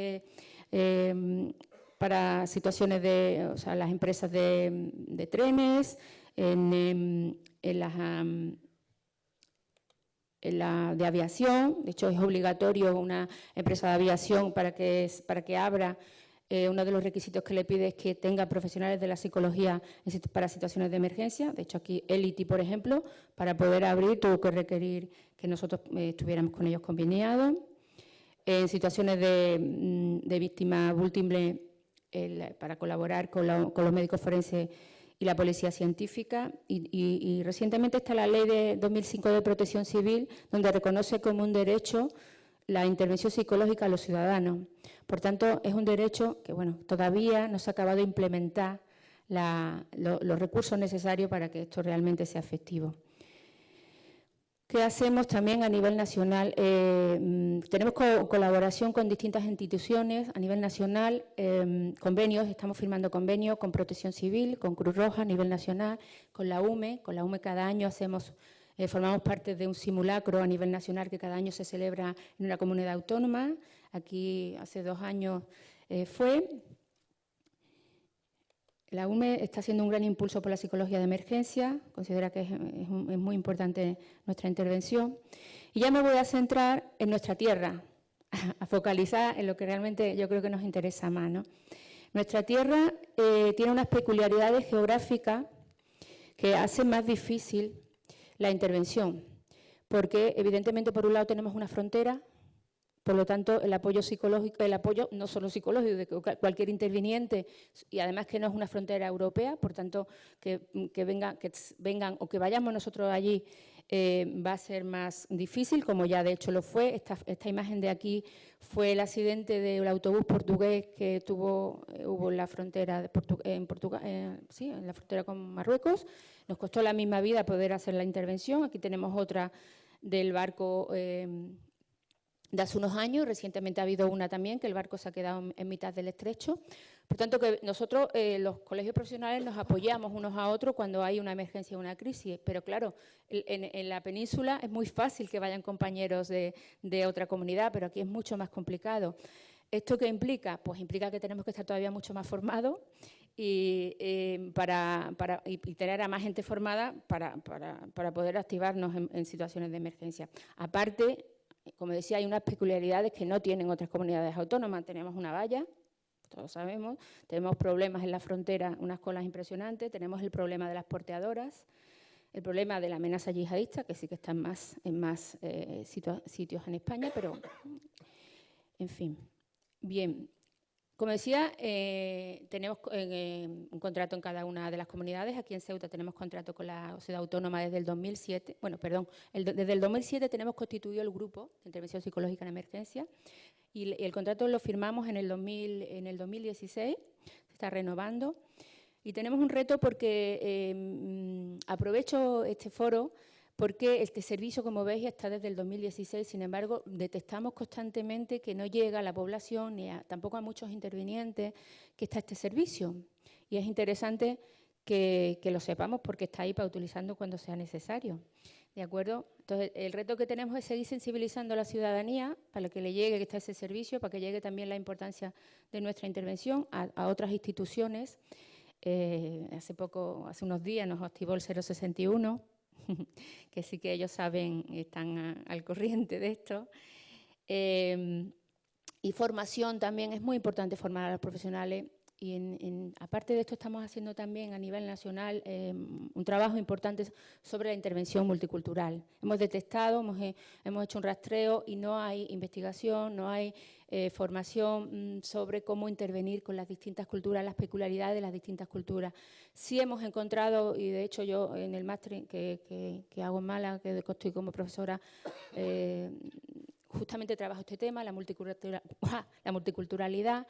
para situaciones de, o sea, las empresas de trenes, en la de aviación. De hecho, es obligatorio una empresa de aviación para que abra. Uno de los requisitos que le pide es que tenga profesionales de la psicología para situaciones de emergencia. De hecho, aquí el ITI, por ejemplo, para poder abrir tuvo que requerir que nosotros estuviéramos con ellos conveniados. En situaciones de víctimas múltiples, para colaborar con los médicos forenses y la policía científica. Y recientemente está la Ley de 2005 de Protección Civil, donde reconoce como un derecho la intervención psicológica a los ciudadanos. Por tanto, es un derecho que, bueno, todavía no se ha acabado de implementar los recursos necesarios para que esto realmente sea efectivo. ¿Qué hacemos también a nivel nacional? Tenemos colaboración con distintas instituciones a nivel nacional, convenios, estamos firmando convenios con Protección Civil, con Cruz Roja a nivel nacional, con la UME. Con la UME cada año formamos parte de un simulacro a nivel nacional que cada año se celebra en una comunidad autónoma. Aquí hace 2 años fue. La UME está haciendo un gran impulso por la psicología de emergencia, considera que es muy importante nuestra intervención. Y ya me voy a centrar en nuestra tierra, a focalizar en lo que realmente yo creo que nos interesa más, ¿no? Nuestra tierra tiene unas peculiaridades geográficas que hacen más difícil la intervención, porque evidentemente por un lado tenemos una frontera. Por lo tanto, el apoyo psicológico, el apoyo no solo psicológico, de cualquier interviniente, y además que no es una frontera europea, por tanto, que vengan o que vayamos nosotros allí va a ser más difícil, como ya de hecho lo fue. Esta imagen de aquí fue el accidente del autobús portugués que hubo en la frontera en la frontera con Marruecos. Nos costó la misma vida poder hacer la intervención. Aquí tenemos otra del barco de hace unos años. Recientemente ha habido una también, que el barco se ha quedado en mitad del estrecho. Por tanto, que nosotros, los colegios profesionales, nos apoyamos unos a otros cuando hay una emergencia o una crisis. Pero claro, en la península es muy fácil que vayan compañeros de otra comunidad, pero aquí es mucho más complicado. ¿Esto qué implica? Pues implica que tenemos que estar todavía mucho más formados y tener a más gente formada para poder activarnos en situaciones de emergencia. Aparte, como decía, hay unas peculiaridades que no tienen otras comunidades autónomas. Tenemos una valla, todos sabemos, tenemos problemas en la frontera, unas colas impresionantes, tenemos el problema de las porteadoras, el problema de la amenaza yihadista, que sí que está en más sitios en España, pero en fin. Bien, como decía, tenemos un contrato en cada una de las comunidades. Aquí en Ceuta tenemos contrato con la Sociedad Autónoma desde el 2007. Bueno, perdón, desde el 2007 tenemos constituido el grupo de intervención psicológica en emergencia y el contrato lo firmamos en el 2016, se está renovando. Y tenemos un reto porque aprovecho este foro porque este servicio, como veis, está desde el 2016. Sin embargo, detectamos constantemente que no llega a la población ni tampoco a muchos intervinientes que está este servicio. Y es interesante que lo sepamos porque está ahí para utilizarlo cuando sea necesario. ¿De acuerdo? Entonces, el reto que tenemos es seguir sensibilizando a la ciudadanía para que le llegue que está ese servicio, para que llegue también la importancia de nuestra intervención a otras instituciones. Hace unos días nos activó el 061, que sí que ellos saben, están al corriente de esto. Y formación también, es muy importante formar a los profesionales aparte de esto estamos haciendo también a nivel nacional un trabajo importante sobre la intervención multicultural. Hemos detectado, hemos hecho un rastreo y no hay investigación, no hay formación sobre cómo intervenir con las distintas culturas, las peculiaridades de las distintas culturas. Sí hemos encontrado, y de hecho yo en el máster que hago en Málaga, que estoy como profesora, justamente trabajo este tema, la multiculturalidad.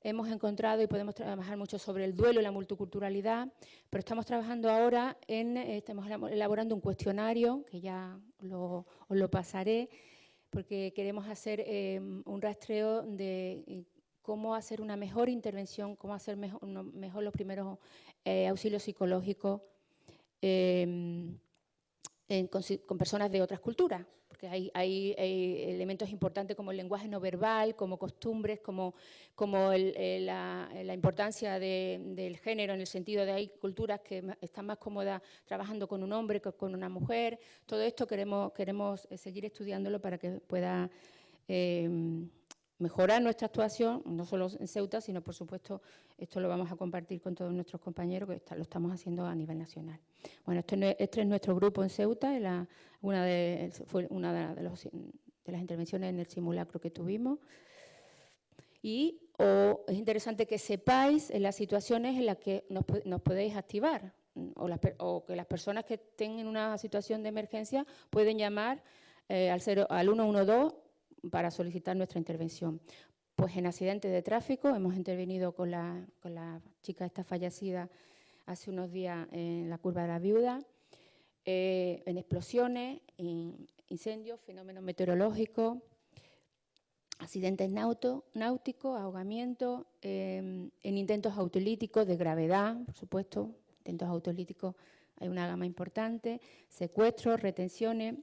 Hemos encontrado y podemos trabajar mucho sobre el duelo y la multiculturalidad, pero estamos trabajando ahora estamos elaborando un cuestionario, que ya os lo pasaré, porque queremos hacer un rastreo de cómo hacer una mejor intervención, cómo hacer mejor los primeros auxilios psicológicos con personas de otras culturas, porque hay elementos importantes como el lenguaje no verbal, como costumbres, como la importancia del género, en el sentido de hay culturas que están más cómodas trabajando con un hombre que con una mujer. Todo esto queremos seguir estudiándolo para que pueda mejorar nuestra actuación, no solo en Ceuta, sino, por supuesto, esto lo vamos a compartir con todos nuestros compañeros, que lo estamos haciendo a nivel nacional. Bueno, este es nuestro grupo en Ceuta, fue una de las intervenciones en el simulacro que tuvimos. Y es interesante que sepáis en las situaciones en las que nos podéis activar, o que las personas que estén en una situación de emergencia pueden llamar al 112 para solicitar nuestra intervención. Pues en accidentes de tráfico hemos intervenido con la chica esta fallecida hace unos días en la Curva de la Viuda, en explosiones, en incendios, fenómenos meteorológicos, accidentes náuticos, ahogamientos, en intentos autolíticos de gravedad, por supuesto, intentos autolíticos hay una gama importante, secuestros, retenciones.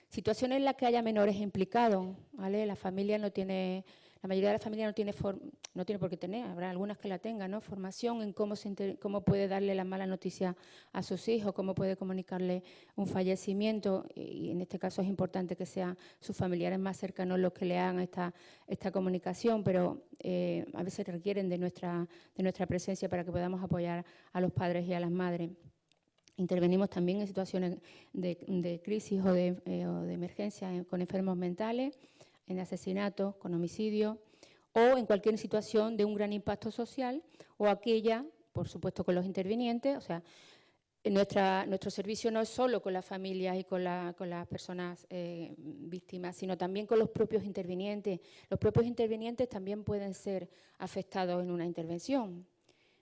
Situaciones en las que haya menores implicados, ¿vale? La mayoría de las familias no tiene por qué tener, habrá algunas que la tengan, ¿no? Formación en cómo puede darle las malas noticias a sus hijos, cómo puede comunicarle un fallecimiento, y en este caso es importante que sean sus familiares más cercanos los que le hagan esta comunicación, pero a veces requieren de nuestra presencia para que podamos apoyar a los padres y a las madres. Intervenimos también en situaciones de crisis o de emergencia con enfermos mentales, en asesinatos, con homicidios o en cualquier situación de un gran impacto social o aquella, por supuesto, con los intervinientes. O sea, nuestro servicio no es solo con las familias y con las personas víctimas, sino también con los propios intervinientes. Los propios intervinientes también pueden ser afectados en una intervención,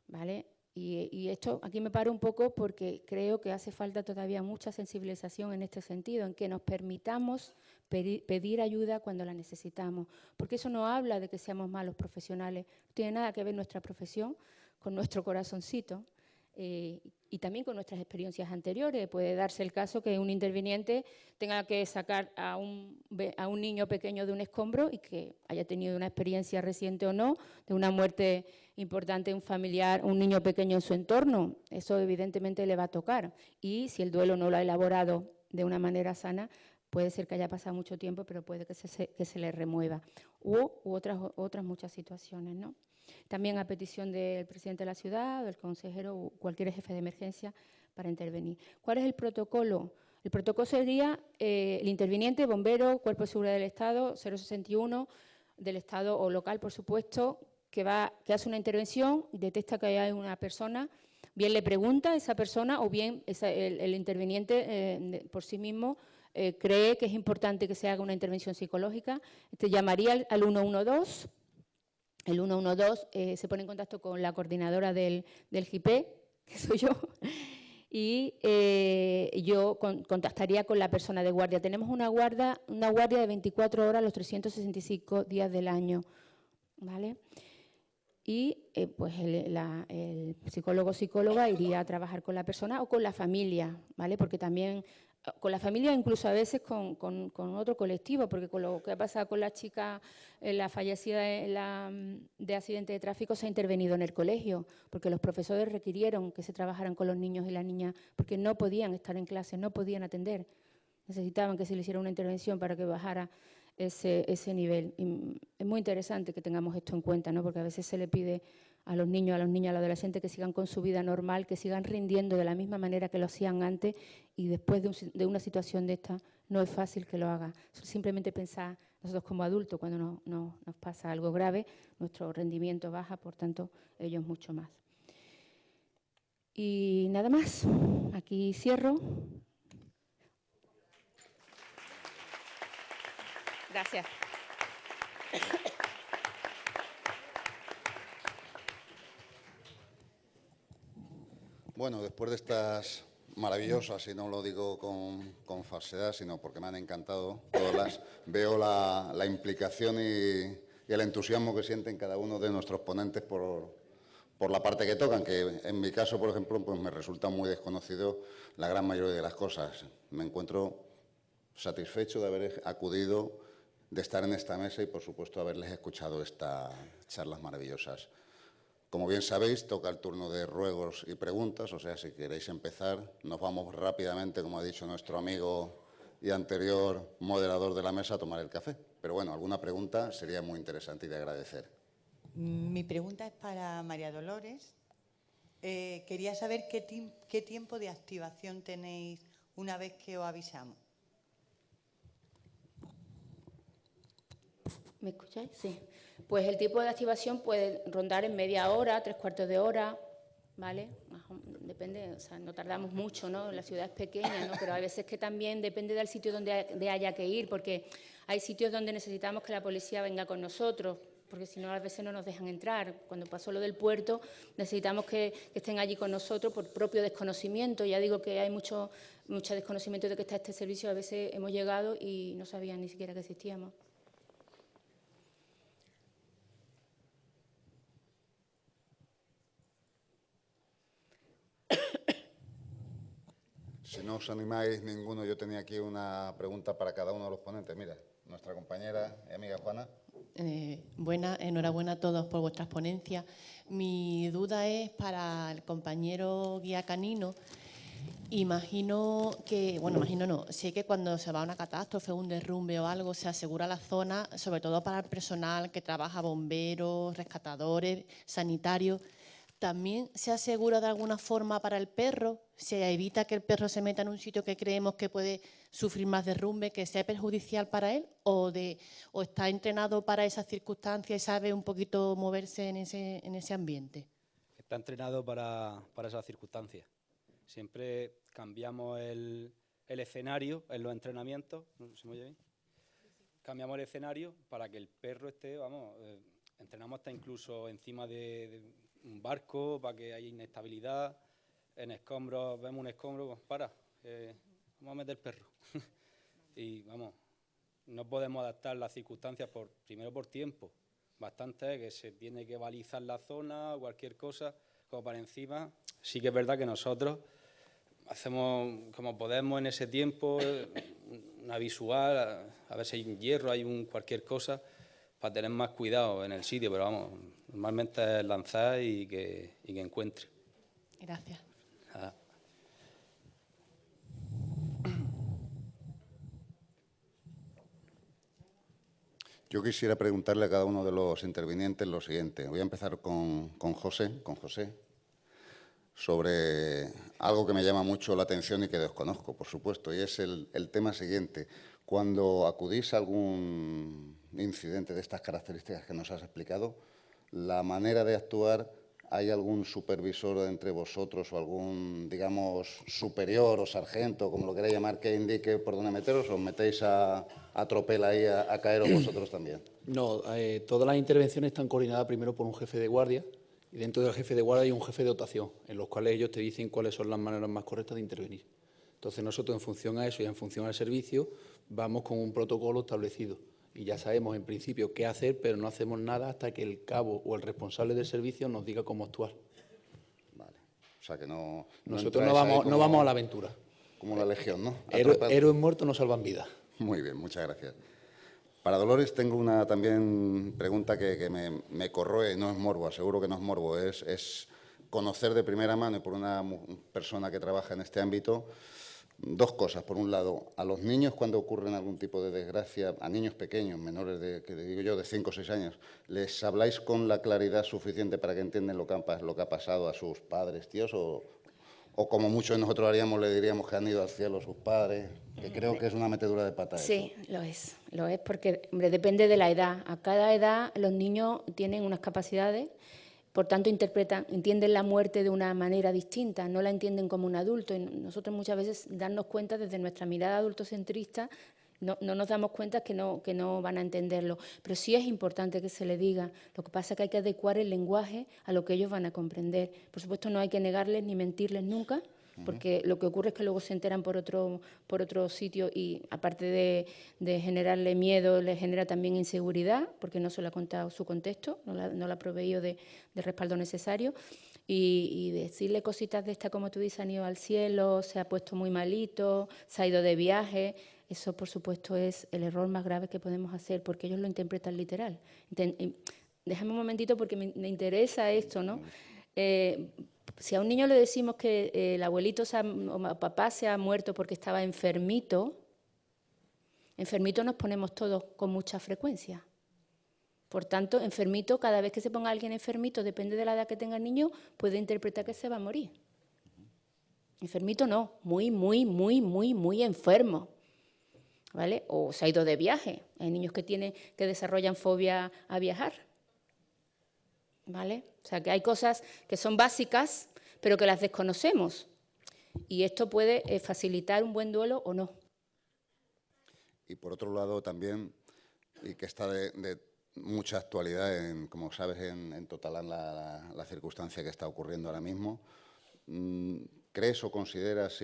¿vale? Y esto aquí me paro un poco porque creo que hace falta todavía mucha sensibilización en este sentido, en que nos permitamos pedir ayuda cuando la necesitamos, porque eso no habla de que seamos malos profesionales, no tiene nada que ver nuestra profesión con nuestro corazoncito y también con nuestras experiencias anteriores. Puede darse el caso que un interviniente tenga que sacar a un niño pequeño de un escombro y que haya tenido una experiencia reciente o no, de una muerte importante de un familiar, un niño pequeño en su entorno. Eso evidentemente le va a tocar. Y si el duelo no lo ha elaborado de una manera sana, puede ser que haya pasado mucho tiempo, pero puede que se le remueva. U otras muchas situaciones, ¿no? También a petición del presidente de la ciudad, del consejero o cualquier jefe de emergencia para intervenir. ¿Cuál es el protocolo? El protocolo sería el interviniente, bombero, Cuerpo de Seguridad del Estado, 061 del Estado o local, por supuesto, que hace una intervención, detecta que hay una persona, bien le pregunta a esa persona o bien el interviniente por sí mismo cree que es importante que se haga una intervención psicológica. Llamaría al 112. El 112 se pone en contacto con la coordinadora del GIPE, que soy yo, y yo contactaría con la persona de guardia. Tenemos una guardia de 24 horas los 365 días del año, ¿vale? Y pues el psicólogo o psicóloga iría a trabajar con la persona o con la familia, ¿vale? Porque también con la familia, incluso a veces con otro colectivo, porque con lo que ha pasado con la chica, la fallecida de accidente de tráfico, se ha intervenido en el colegio, porque los profesores requirieron que se trabajaran con los niños y las niñas, porque no podían estar en clase, no podían atender. Necesitaban que se le hiciera una intervención para que bajara ese nivel. Y es muy interesante que tengamos esto en cuenta, ¿no? Porque a veces se le pide a los niños, a los adolescentes que sigan con su vida normal, que sigan rindiendo de la misma manera que lo hacían antes, y después de una situación de esta no es fácil que lo hagan. Simplemente pensar nosotros como adultos, cuando nos pasa algo grave, nuestro rendimiento baja, por tanto, ellos mucho más. Y nada más, aquí cierro. Gracias. Bueno, después de estas maravillosas, y no lo digo con falsedad, sino porque me han encantado todas, veo la implicación y el entusiasmo que sienten cada uno de nuestros ponentes por la parte que tocan, que en mi caso, por ejemplo, pues me resulta muy desconocido la gran mayoría de las cosas. Me encuentro satisfecho de haber acudido, de estar en esta mesa y, por supuesto, haberles escuchado estas charlas maravillosas. Como bien sabéis, toca el turno de ruegos y preguntas, o sea, si queréis empezar, nos vamos rápidamente, como ha dicho nuestro amigo y anterior moderador de la mesa, a tomar el café. Pero bueno, alguna pregunta sería muy interesante y de agradecer. Mi pregunta es para María Dolores. Quería saber qué tiempo de activación tenéis una vez que os avisamos. ¿Me escucháis? Sí. Pues el tiempo de activación puede rondar en media hora, 3/4 de hora, ¿vale? Depende, o sea, no tardamos mucho, ¿no? La ciudad es pequeña, ¿no? Pero hay veces que también depende del sitio donde haya que ir, porque hay sitios donde necesitamos que la policía venga con nosotros, porque si no, a veces no nos dejan entrar. Cuando pasó lo del puerto, necesitamos que estén allí con nosotros por propio desconocimiento. Ya digo que hay mucho desconocimiento de que está este servicio. A veces hemos llegado y no sabían ni siquiera que existíamos. Si no os animáis ninguno, yo tenía aquí una pregunta para cada uno de los ponentes. Mira, nuestra compañera y amiga Juana. Enhorabuena a todos por vuestras ponencias. Mi duda es para el compañero guía canino. Sé que cuando se va a una catástrofe, un derrumbe o algo, se asegura la zona, sobre todo para el personal que trabaja, bomberos, rescatadores, sanitarios. ¿También se asegura de alguna forma para el perro? ¿Se evita que el perro se meta en un sitio que creemos que puede sufrir más derrumbe, que sea perjudicial para él? ¿O está entrenado para esas circunstancias y sabe un poquito moverse en ese ambiente? Está entrenado para esas circunstancias. Siempre cambiamos el escenario en los entrenamientos. ¿Se me oye bien? Cambiamos el escenario para que el perro esté, entrenamos hasta incluso encima de un barco para que haya inestabilidad. En escombros, vemos un escombro, pues vamos a meter el perro. Y no podemos adaptar las circunstancias primero por tiempo. Bastante que se tiene que balizar la zona o cualquier cosa, como para encima. Sí que es verdad que nosotros hacemos como podemos en ese tiempo, una visual, a ver si hay un hierro, cualquier cosa, para tener más cuidado en el sitio, pero normalmente es lanzar y que encuentre. Gracias. Yo quisiera preguntarle a cada uno de los intervinientes lo siguiente. Voy a empezar con José, sobre algo que me llama mucho la atención y que desconozco, por supuesto, y es el tema siguiente. Cuando acudís a algún incidente de estas características que nos has explicado, la manera de actuar, ¿hay algún supervisor entre vosotros o algún, digamos, superior o sargento, como lo queráis llamar, que indique por dónde meteros, o os metéis a tropel ahí a caeros vosotros también? No, todas las intervenciones están coordinadas primero por un jefe de guardia, y dentro del jefe de guardia hay un jefe de dotación, en los cuales ellos te dicen cuáles son las maneras más correctas de intervenir. Entonces nosotros, en función a eso y en función al servicio, vamos con un protocolo establecido. Y ya sabemos, en principio, qué hacer, pero no hacemos nada hasta que el cabo o el responsable del servicio nos diga cómo actuar. Vale. O sea que no... Nosotros no vamos a la aventura. Como la Legión, ¿no? Héroes muertos no salvan vidas. Muy bien, muchas gracias. Para Dolores tengo una también pregunta que me corroe, no es morbo, aseguro que no es morbo, es conocer de primera mano y por una persona que trabaja en este ámbito Dos cosas. Por un lado, a los niños cuando ocurren algún tipo de desgracia, a niños pequeños, menores de, que digo yo, de 5 o 6 años, ¿les habláis con la claridad suficiente para que entiendan lo que ha pasado a sus padres, tíos? O como muchos de nosotros haríamos, le diríamos que han ido al cielo sus padres, que creo que es una metedura de pata. Sí, lo es porque, hombre, depende de la edad. A cada edad los niños tienen unas capacidades, por tanto entienden la muerte de una manera distinta, no la entienden como un adulto. Y nosotros muchas veces darnos cuenta desde nuestra mirada adultocentrista, no nos damos cuenta que no van a entenderlo. Pero sí es importante que se le diga. Lo que pasa es que hay que adecuar el lenguaje a lo que ellos van a comprender. Por supuesto, no hay que negarles ni mentirles nunca, porque lo que ocurre es que luego se enteran por otro sitio y, aparte de generarle miedo, les genera también inseguridad, porque no se le ha contado su contexto, no le ha proveído de respaldo necesario. Y decirle cositas de estas, como tú dices, han ido al cielo, se ha puesto muy malito, se ha ido de viaje. Eso, por supuesto, es el error más grave que podemos hacer, porque ellos lo interpretan literal. Déjame un momentito porque me interesa esto, ¿no? Si a un niño le decimos que el abuelito o papá se ha muerto porque estaba enfermito, nos ponemos todos con mucha frecuencia. Por tanto, enfermito, cada vez que se ponga alguien enfermito, depende de la edad que tenga el niño, puede interpretar que se va a morir. Enfermito no, muy, muy, muy, muy, muy enfermo, ¿vale? O se ha ido de viaje. Hay niños que desarrollan fobia a viajar, ¿vale? O sea, que hay cosas que son básicas, pero que las desconocemos. Y esto puede facilitar un buen duelo o no. Y por otro lado también, y que está de mucha actualidad, como sabes, en Totalán, la circunstancia que está ocurriendo ahora mismo, ¿crees o consideras,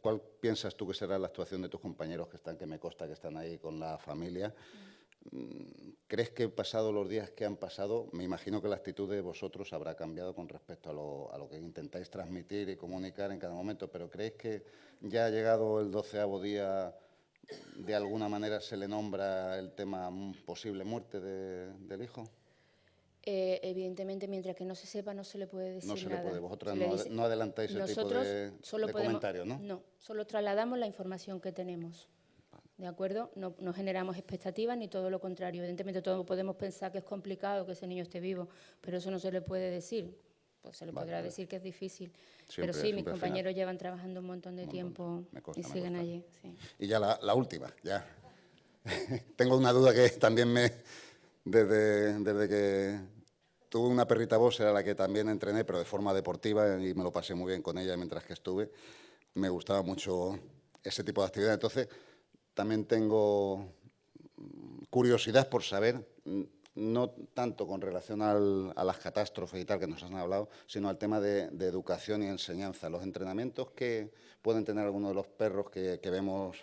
cuál piensas tú que será la actuación de tus compañeros que me consta que están ahí con la familia? ¿Crees que pasados los días que han pasado, me imagino que la actitud de vosotros habrá cambiado con respecto a lo que intentáis transmitir y comunicar en cada momento, pero creéis que ya ha llegado el 12º día, de alguna manera se le nombra el tema posible muerte del hijo? Evidentemente, mientras que no se sepa, no se le puede decir nada. No se le puede. Vosotras no adelantáis ese tipo de comentarios, ¿no? No, solo trasladamos la información que tenemos. ¿De acuerdo? No generamos expectativas ni todo lo contrario. Evidentemente, todos podemos pensar que es complicado que ese niño esté vivo, pero eso no se le puede decir. Pues se le podrá decir que es difícil. Pero sí, mis compañeros llevan trabajando un montón de tiempo y siguen allí. Sí. Y ya la última, ya. Tengo una duda que también desde que tuve una perrita boxer a la que también entrené, pero de forma deportiva, y me lo pasé muy bien con ella mientras que estuve. Me gustaba mucho ese tipo de actividad. Entonces, también tengo curiosidad por saber, no tanto con relación a las catástrofes y tal que nos han hablado, sino al tema de educación y enseñanza. Los entrenamientos que pueden tener algunos de los perros que vemos,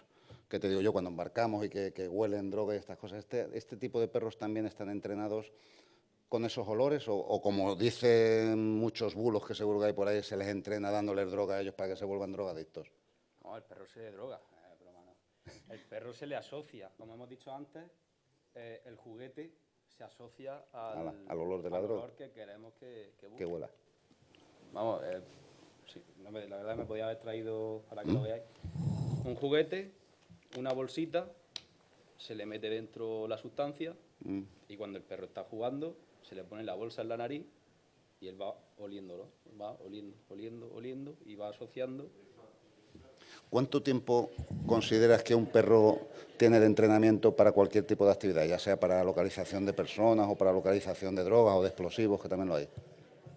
que te digo yo, cuando embarcamos y que huelen droga y estas cosas, ¿este tipo de perros también están entrenados con esos olores o como dicen muchos bulos que seguro que hay por ahí, se les entrena dándoles droga a ellos para que se vuelvan drogadictos? No, el perro se droga. El perro se le asocia, como hemos dicho antes, el juguete se asocia al olor de la droga. Olor que queremos que busque. Que huela. Vamos, sí, la verdad me podía haber traído, para que lo veáis, un juguete, una bolsita, se le mete dentro la sustancia y cuando el perro está jugando, se le pone la bolsa en la nariz y él va oliéndolo, va oliendo y va asociando. ¿Cuánto tiempo consideras que un perro tiene de entrenamiento para cualquier tipo de actividad, ya sea para localización de personas o para localización de drogas o de explosivos, que también lo hay?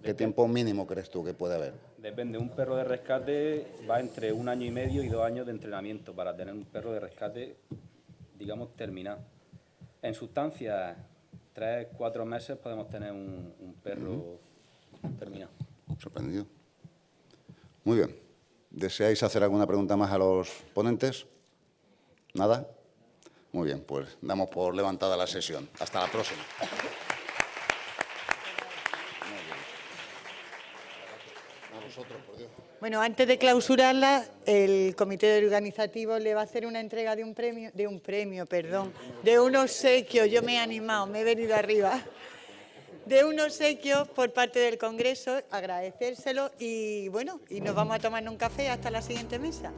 ¿Qué tiempo mínimo crees tú que puede haber? Depende, un perro de rescate va entre 1 año y medio y 2 años de entrenamiento para tener un perro de rescate, digamos, terminado. En sustancias, 3-4 meses podemos tener un perro terminado. Sorprendido. Muy bien. ¿Deseáis hacer alguna pregunta más a los ponentes? ¿Nada? Muy bien, pues damos por levantada la sesión. Hasta la próxima. Bueno, antes de clausurarla, el comité organizativo le va a hacer una entrega de un obsequio. Yo me he animado, me he venido arriba. De un obsequio por parte del Congreso, agradecérselo y bueno, y nos vamos a tomar un café hasta la siguiente mesa.